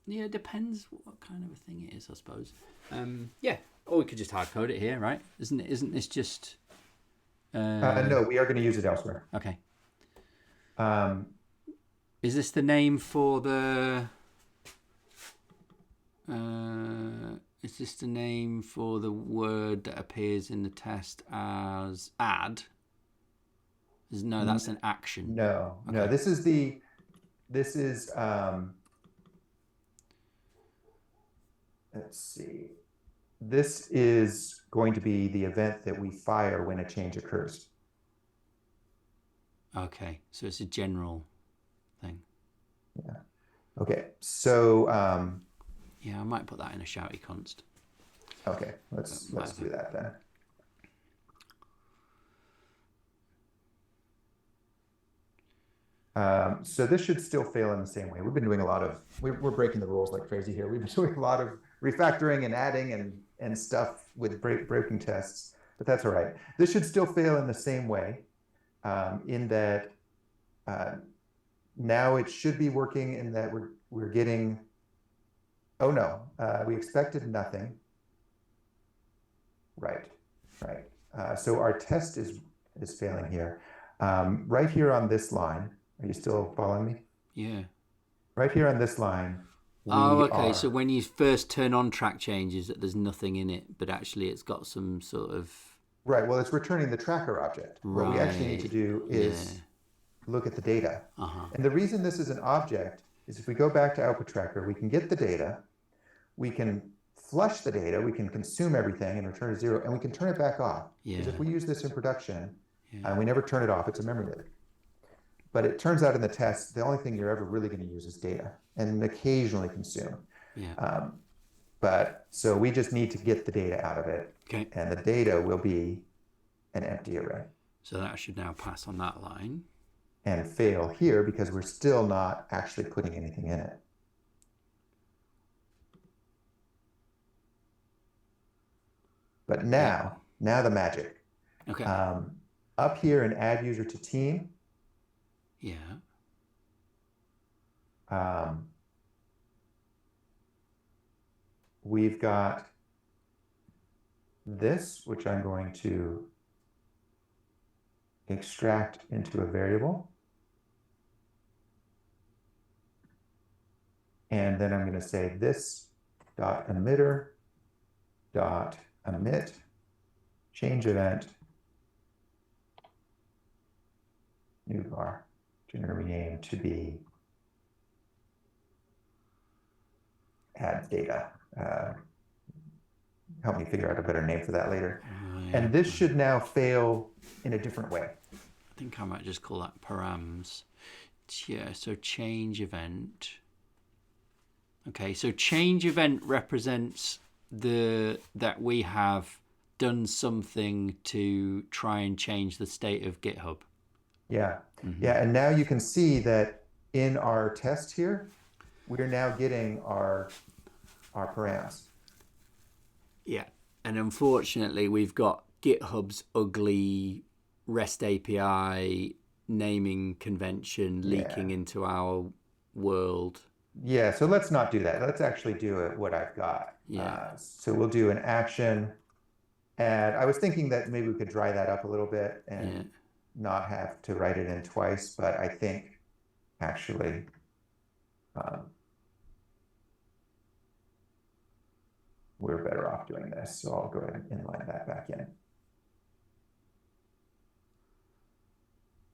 Yeah, it depends what kind of a thing it is, I suppose. Yeah. Or we could just hard code it here, right? Isn't this just No, we are going to use it elsewhere. okay. Um, Is this the name for the is this the name for the word that appears in the test as add? No, that's an action. no, Okay. no. This is let's see. This is going to be the event that we fire when a change occurs. Okay, so it's a general thing. Yeah. Okay. So yeah, I might put that in a shouty const. Okay, let's do that then. So this should still fail in the same way. We've been doing a lot of, we're breaking the rules like crazy here. We've been doing a lot of refactoring and adding and stuff with breaking tests, but that's all right. This should still fail in the same way, in that now it should be working in that we're getting, oh no, we expected nothing. Right. So our test is failing here. Right here on this line, are you still following me? Yeah. Right here on this line. Okay. So when you first turn on track changes, that there's nothing in it, but actually it's got some sort of. Right. Well, it's returning the tracker object. Right. What we actually need to do is look at the data. And the reason this is an object is if we go back to output tracker, we can get the data, we can flush the data, we can consume everything and return to 0, and we can turn it back off. Because if we use this in production, and we never turn it off, it's a memory leak. But it turns out in the test, the only thing you're ever really going to use is data, and occasionally consume. Yeah. But so we just need to get the data out of it. Okay. And the data will be an empty array. So that should now pass on that line. And fail here because we're still not actually putting anything in it. But now the magic. Okay. Up here in add user to team. Yeah. We've got this, which I'm going to extract into a variable. And then I'm going to say this dot emitter dot emit change event new var, which I'm going to rename to be add data. Help me figure out a better name for that later. And this should now fail in a different way. I think I might just call that params. Yeah, so change event. Okay, so change event represents that we have done something to try and change the state of GitHub. Yeah. Yeah, and now you can see that in our test here, we're now getting our params. Yeah, and unfortunately we've got GitHub's ugly REST API naming convention leaking into our world. Yeah, so let's not do that. Let's actually do it what I've got. Yeah. So we'll do an action. And I was thinking that maybe we could dry that up a little bit and not have to write it in twice, but I think actually we're better off doing this. So I'll go ahead and inline that back in.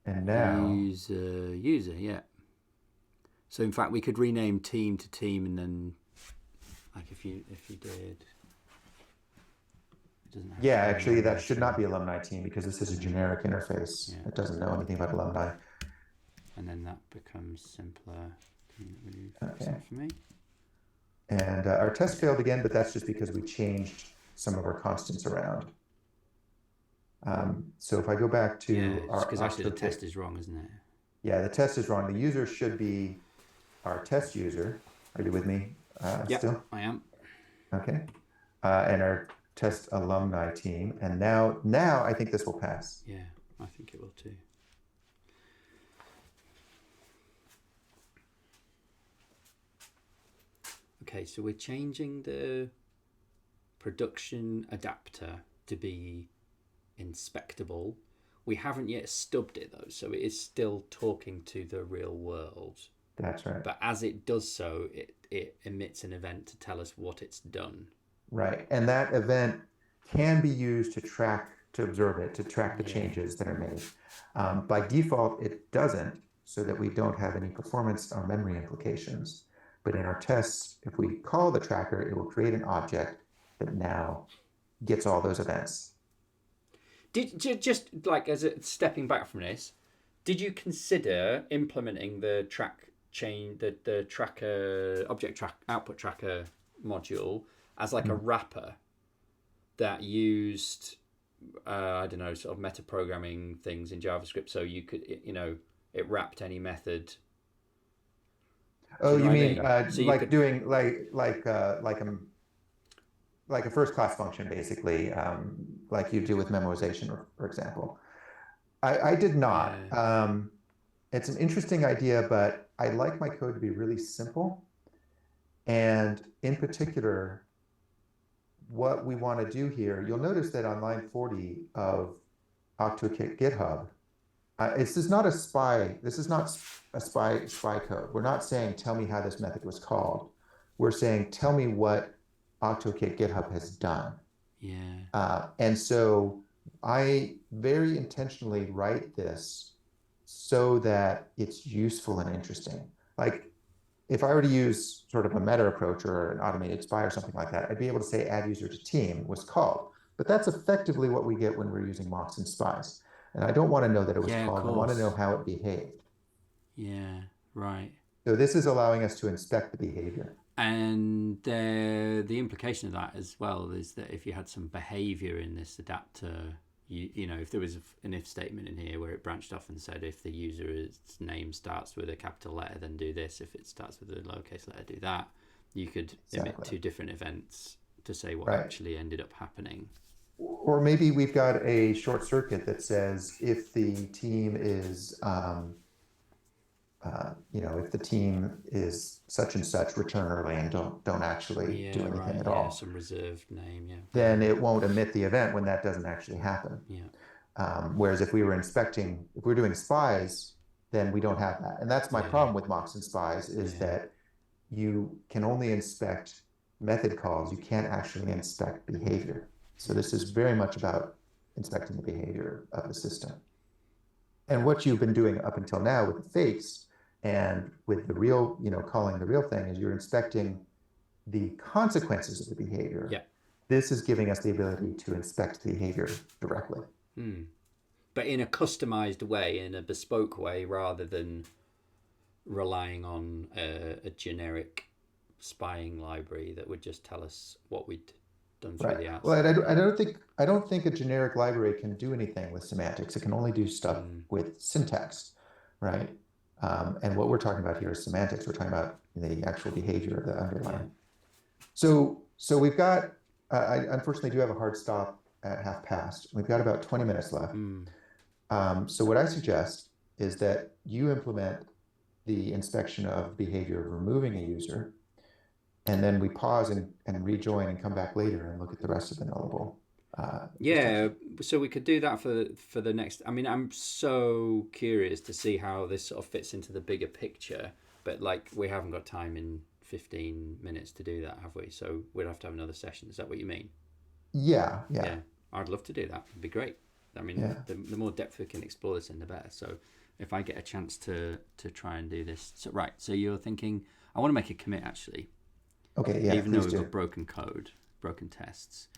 And now user, yeah. So in fact, we could rename team to team, and then, like, if you did, it doesn't have yeah, actually, that should not be alumni team because this is a generic interface. It doesn't know anything about alumni. And then that becomes simpler. Okay. For me. And our test failed again, but that's just because we changed some of our constants around. So if I go back Yeah, to our because actually the test AutoKit, is wrong, isn't it? yeah, the test is wrong. The user should be our test user. Are you with me Yep, still? I am. Okay. And our test alumni team. And now I think this will pass. Yeah, I think it will too. Okay, so we're changing the production adapter to be inspectable. We haven't yet stubbed it though, so it is still talking to the real world. That's right. But as it does so, it emits an event to tell us what it's done. Right. And that event can be used to observe it, to track the Yeah. changes that are made. By default, it doesn't, so that we don't have any performance or memory implications. But in our tests, if we call the tracker, it will create an object that now gets all those events. Just like as a stepping back from this, did you consider implementing the the tracker object track output tracker module as like a wrapper that used I don't know, sort of meta programming things in JavaScript, so you could it wrapped any method. Oh, Do you you know what I mean mean? So you like could, doing like a first class function, basically, like you do with memoization, for example. I did not. yeah, It's an interesting idea, but I like my code to be really simple. And in particular, what we want to do here, you'll notice that on line 40 of OctoKit GitHub, this is not a spy. This is not a spy code. We're not saying, tell me how this method was called. We're saying, tell me what OctoKit GitHub has done. yeah, And so I very intentionally write this so that it's useful and interesting. Like if I were to use sort of a meta approach or an automated spy or something like that, I'd be able to say add user to team was called. But that's effectively what we get when we're using mocks and spies. And I don't want to know that it was yeah, of called. I want to know course, how it behaved. yeah, right. So this is allowing us to inspect the behavior. And the implication of that as well is that if you had some behavior in this adapter, you know, if there was an if statement in here where it branched off and said if the user's name starts with a capital letter, then do this. If it starts with a lowercase letter, do that. You could emit Exactly. two different events to say what Right. actually ended up happening. Or maybe we've got a short circuit that says if the team is if the team is such and such, return early and don't actually do Yeah, anything right. at Yeah, all, some reserved name. Yeah, then it won't emit the event when that doesn't actually happen. yeah, Whereas if we're doing spies, then we don't have that. And that's my Yeah. problem with mocks and spies is Yeah. that you can only inspect method calls. You can't actually inspect behavior. So this is very much about inspecting the behavior of the system. And what you've been doing up until now with the fakes and with the real, calling the real thing is you're inspecting the consequences of the behavior. Yeah. This is giving us the ability to inspect the behavior directly. But in a customized way, in a bespoke way, rather than relying on a generic spying library that would just tell us what we'd done through the outside. Well, I don't think a generic library can do anything with semantics. It can only do stuff with syntax, right? And what we're talking about here is semantics. We're talking about the actual behavior of the underlying. So we've got. I unfortunately do have a hard stop at 1:30. We've got about 20 minutes left. So what I suggest is that you implement the inspection of behavior of removing a user, and then we pause and rejoin and come back later and look at the rest of the nullable. Yeah, so we could do that for the next. I mean, I'm so curious to see how this sort of fits into the bigger picture, but like we haven't got time in 15 minutes to do that, have we? So we'd have to have another session. Is that what you mean? Yeah. I'd love to do that. It'd be great. I mean, the more depth we can explore this in, the better. So if I get a chance to try and do this. So right, so you're thinking, I want to make a commit actually. Okay, yeah, even though we've got broken code, broken tests.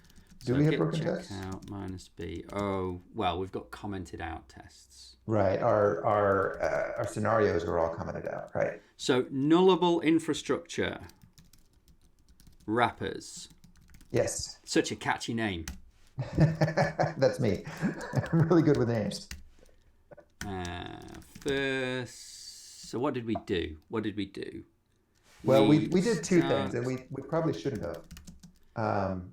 Do we have broken tests? Out -b. Oh, well, we've got commented out tests. Right. Our scenarios are all commented out, right? So Nullable Infrastructure Wrappers. Yes. Such a catchy name. That's me. I'm really good with names. First, so what did we do? Well, we did two things, start. and we probably shouldn't have. Um,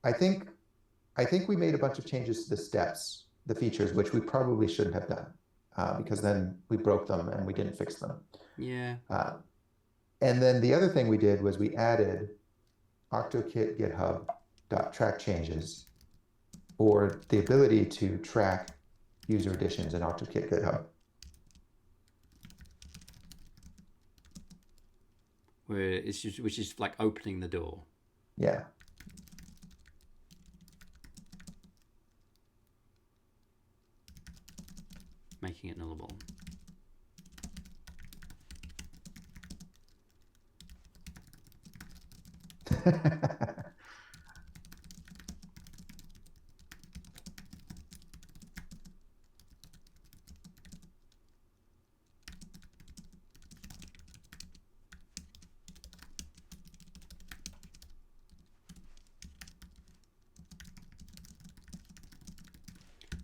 I think I think we made a bunch of changes to the steps, the features, which we probably shouldn't have done, because then we broke them and we didn't fix them. Yeah. Uh, and then the other thing we did was we added OctoKit GitHub track changes, or the ability to track user additions in OctoKit GitHub. Which is like opening the door. Yeah. Making it nullable.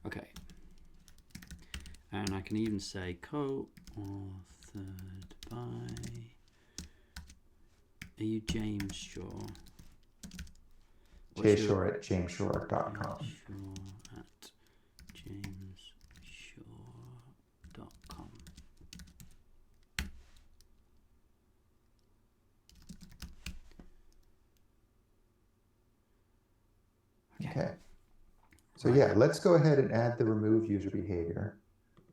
Okay. And I can even say co-authored by. Are you James Shaw? jshore@jamesshore.com. Shaw at jamesshore.com. Okay. So yeah, let's go ahead and add the remove user behavior.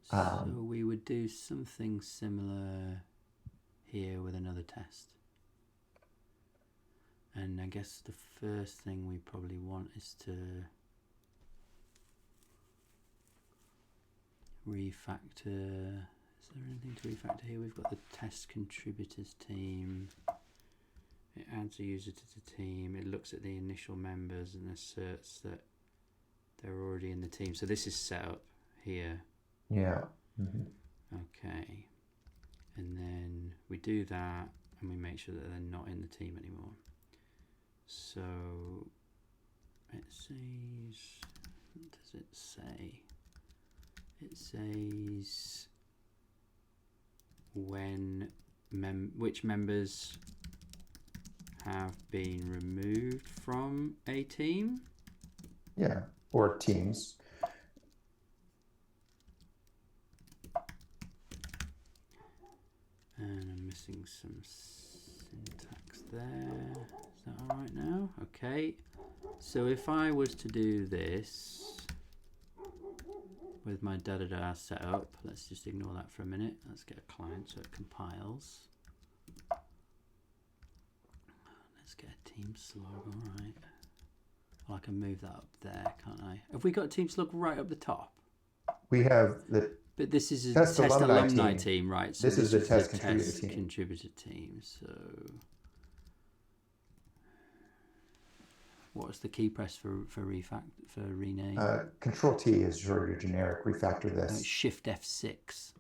So we would do something similar here with another test. And I guess the first thing we probably want is to refactor. Is there anything to refactor here? We've got the test contributors team. It adds a user to the team. It looks at the initial members and asserts that they're already in the team. So this is set up here. Yeah. Mm-hmm. Okay. And then we do that and we make sure that they're not in the team anymore. So it says, what does it say? It says when which members have been removed from a team. Yeah, or teams. And I'm missing some syntax there. Is that all right now? Okay. So if I was to do this with my da-da-da setup, let's just ignore that for a minute. Let's get a client so it compiles. Let's get a team slug, all right. Well, I can move that up there, can't I? Have we got a team slug right up the top? We have the But this is a test alumni team, right? So this is the test contributor team. Contributor team. So what's the key press for rename? Control T is your generic refactor this. Shift F6.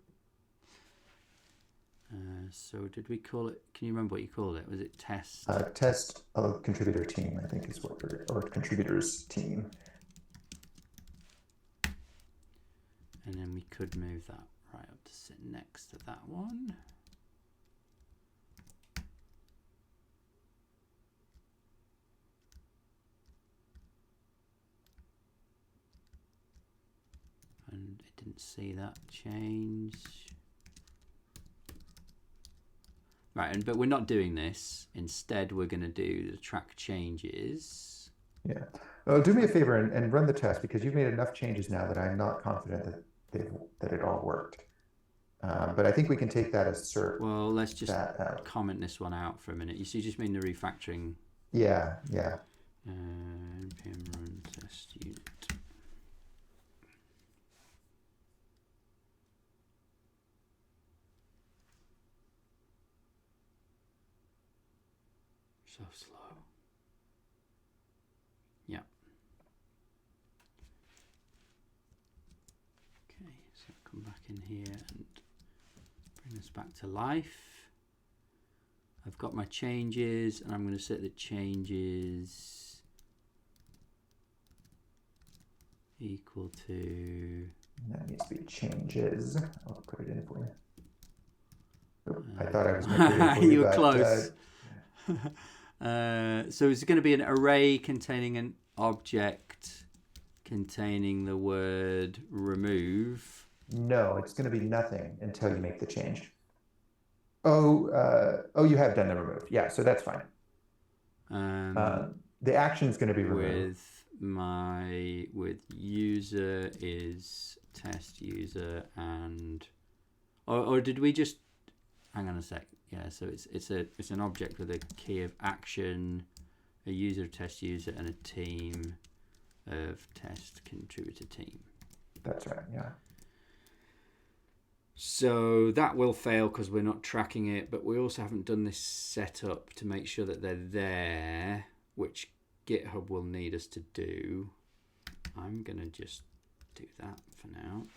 So did we call it? Can you remember what you called it? Was it test? Test contributor team, I think is what or contributors team. And then we could move that right up to sit next to that one. And it didn't see that change. Right, but we're not doing this. Instead, we're going to do the track changes. Yeah. Well, do me a favor and run the test, because you've made enough changes now that I'm not confident that it all worked. But I think we can take that as cert. Well, let's just comment this one out for a minute. You just mean the refactoring? Yeah, yeah. npm run test unit. So slow. Yeah. Okay, so come back in here and bring this back to life. I've got my changes and I'm going to set the changes equal to... That needs to be changes. I'll put it in for you. Oop, I thought I was going to put it in for you. You were but, close. So is it going to be an array containing an object containing the word remove? No, it's going to be nothing until you make the change. Oh, you have done the remove. Yeah, so that's fine. The action is going to be removed. With user is test user and or did we just hang on a sec? Yeah, so it's an object with a key of action, a user, test user, and a team of test contributor team. That's right. Yeah. So that will fail because we're not tracking it, but we also haven't done this setup to make sure that they're there, which GitHub will need us to do. I'm going to just do that for now.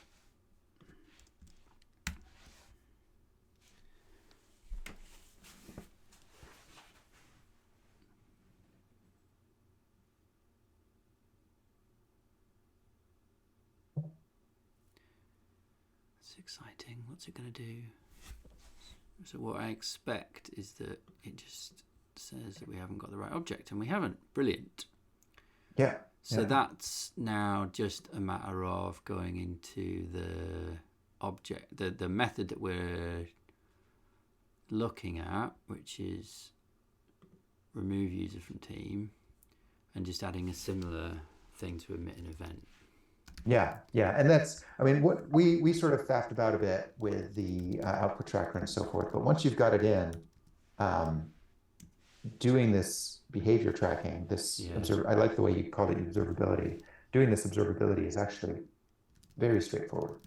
It's exciting. What's it going to do? So what I expect is that it just says that we haven't got the right object, and we haven't. Brilliant. Yeah. So that's now just a matter of going into the object, the method that we're looking at, which is remove user from team, and just adding a similar thing to emit an event. Yeah, and that's, I mean, what we sort of faffed about a bit with the output tracker and so forth, but once you've got it in, doing this behavior tracking, I like the way you called it observability. Doing this observability is actually very straightforward.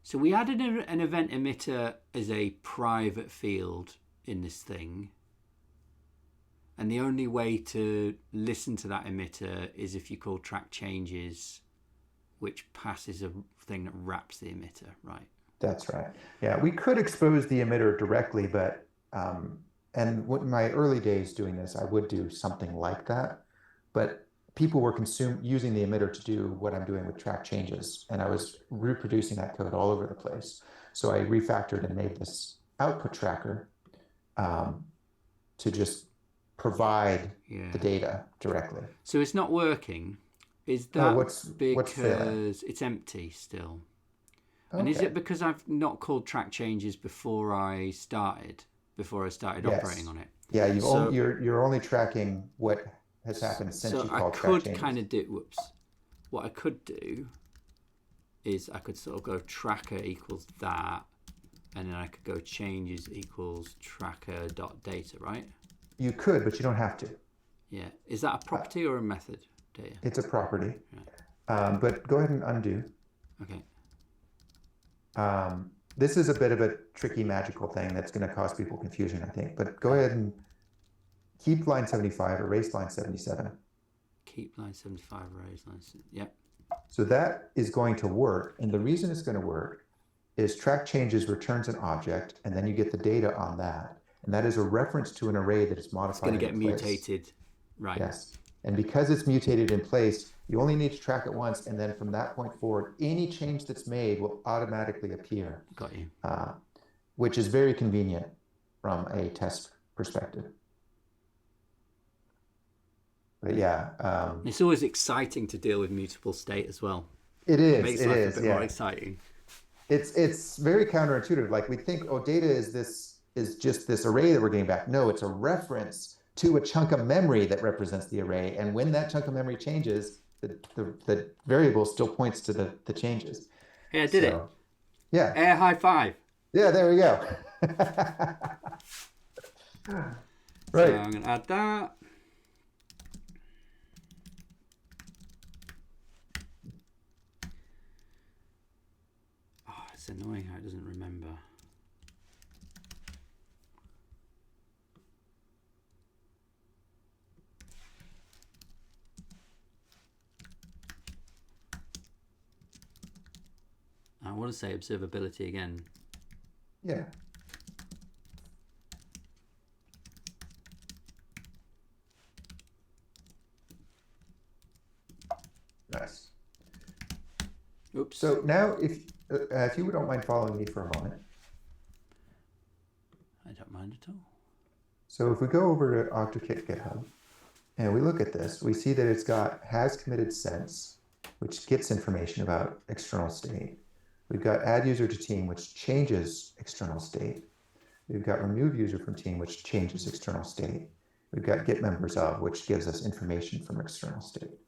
So we added an event emitter as a private field in this thing. And the only way to listen to that emitter is if you call track changes, which passes a thing that wraps the emitter, right? That's right. Yeah, we could expose the emitter directly, but, and in my early days doing this, I would do something like that. But people were using the emitter to do what I'm doing with track changes, and I was reproducing that code all over the place. So I refactored and made this output tracker to just provide the data directly. So it's not working. Is that what's because it's empty still? Okay. And is it because I've not called track changes before I started operating on it? Yeah, you're only tracking what has happened since you called track changes. So I could kind of do, what I could do is I could sort of go tracker equals that, and then I could go changes equals tracker.data, right? You could, but you don't have to. Yeah. Is that a property or a method, data? It's a property. Right. But go ahead and undo. Okay. This is a bit of a tricky magical thing that's going to cause people confusion, I think. But go ahead and keep line 75, erase line 77. Keep line 75, erase line 77. Yep. So that is going to work. And the reason it's going to work is track changes returns an object, and then you get the data on that. And that is a reference to an array that is modified. It's going to get mutated. Right. Yes. And because it's mutated in place, you only need to track it once. And then from that point forward, any change that's made will automatically appear. Got you. Which is very convenient from a test perspective. But yeah. It's always exciting to deal with mutable state as well. It is. It makes life a bit more exciting. It's very counterintuitive. Like we think, oh, data is just this array that we're getting back. No, it's a reference to a chunk of memory that represents the array. And when that chunk of memory changes, the variable still points to the changes. Hey, I did it. Yeah. Air high five. Yeah, there we go. Right. So I'm going to add that. Oh, it's annoying how it doesn't remember. I want to say observability again. Yeah. Nice. Oops. So now, if you don't mind following me for a moment. I don't mind at all. So if we go over to OctoKit GitHub and we look at this, we see that it's got has committed sense, which gets information about external state. We've got add user to team, which changes external state. We've got remove user from team, which changes external state. We've got get members of, which gives us information from external state.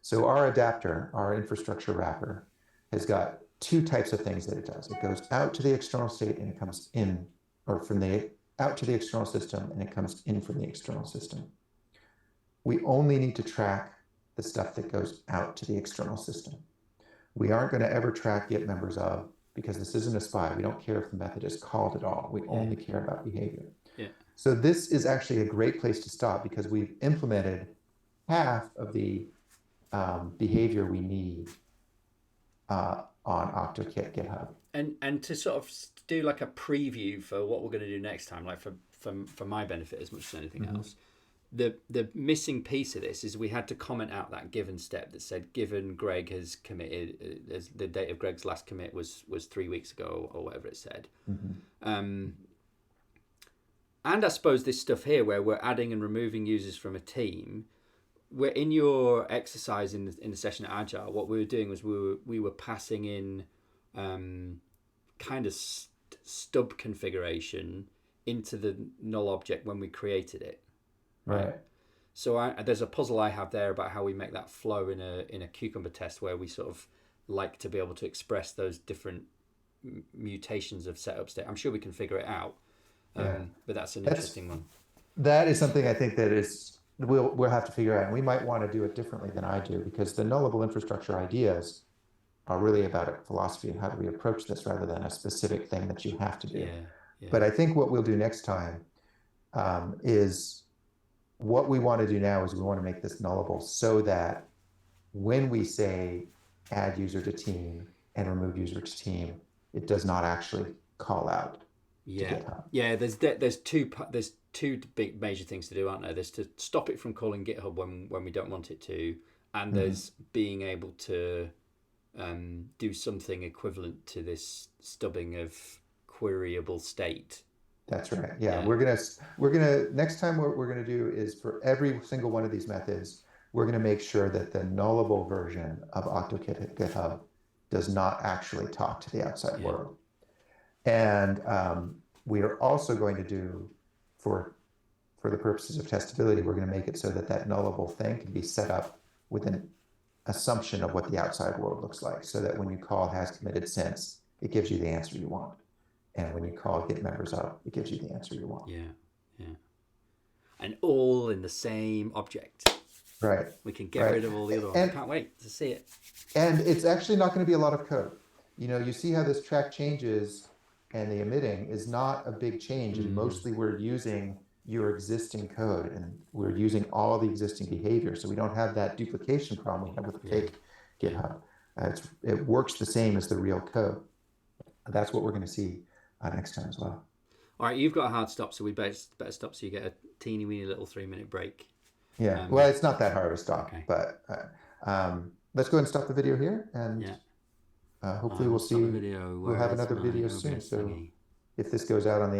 So our adapter, our infrastructure wrapper, has got two types of things that it does. It goes out to the external state and it comes in, or from the out to the external system and it comes in from the external system. We only need to track the stuff that goes out to the external system. We aren't going to ever track get members of, because this isn't a SPI. We don't care if the method is called at all. We only care about behavior. Yeah. So this is actually a great place to stop because we've implemented half of the behavior we need on OctoKit GitHub. And to sort of do like a preview for what we're going to do next time, like for my benefit as much as anything else, the missing piece of this is we had to comment out that given step that said given Greg has committed, as the date of Greg's last commit was 3 weeks ago or whatever it said. And I suppose this stuff here where we're adding and removing users from a team, we're in your exercise in the session at Agile. What we were doing was we were passing in kind of stub configuration into the null object when we created it. Right. So there's a puzzle I have there about how we make that flow in a cucumber test where we sort of like to be able to express those different mutations of setup state. I'm sure we can figure it out, but that's an interesting one. That is something I think that is we'll have to figure out, and we might want to do it differently than I do because the nullable infrastructure ideas are really about a philosophy and how do we approach this rather than a specific thing that you have to do. But I think what we'll do next time is what we want to do now is we want to make this nullable so that when we say add user to team and remove user to team, it does not actually call out to GitHub. Yeah, there's two big major things to do, aren't there? There's to stop it from calling GitHub when we don't want it to, and there's being able to do something equivalent to this stubbing of queryable state. That's right. Yeah, we're gonna next time what we're gonna do is for every single one of these methods, we're gonna make sure that the nullable version of OctoKit GitHub does not actually talk to the outside world. And we are also going to do for the purposes of testability, we're going to make it so that that nullable thing can be set up with an assumption of what the outside world looks like, so that when you call has committed since, it gives you the answer you want. And when you call get members of, it gives you the answer you want. Yeah. And all in the same object. Right. We can get rid of all the other ones. I can't wait to see it. And it's actually not going to be a lot of code. You see how this track changes and the emitting is not a big change. And mostly we're using your existing code and we're using all the existing behavior. So we don't have that duplication problem we have with Cake GitHub. It works the same as the real code. That's what we're going to see next time as well. All right, you've got a hard stop, so we better stop so you get a teeny weeny little 3-minute break. Yeah, well, it's not that hard of a stop, but let's go ahead and stop the video here, and hopefully we'll have another video soon. So if this goes out on the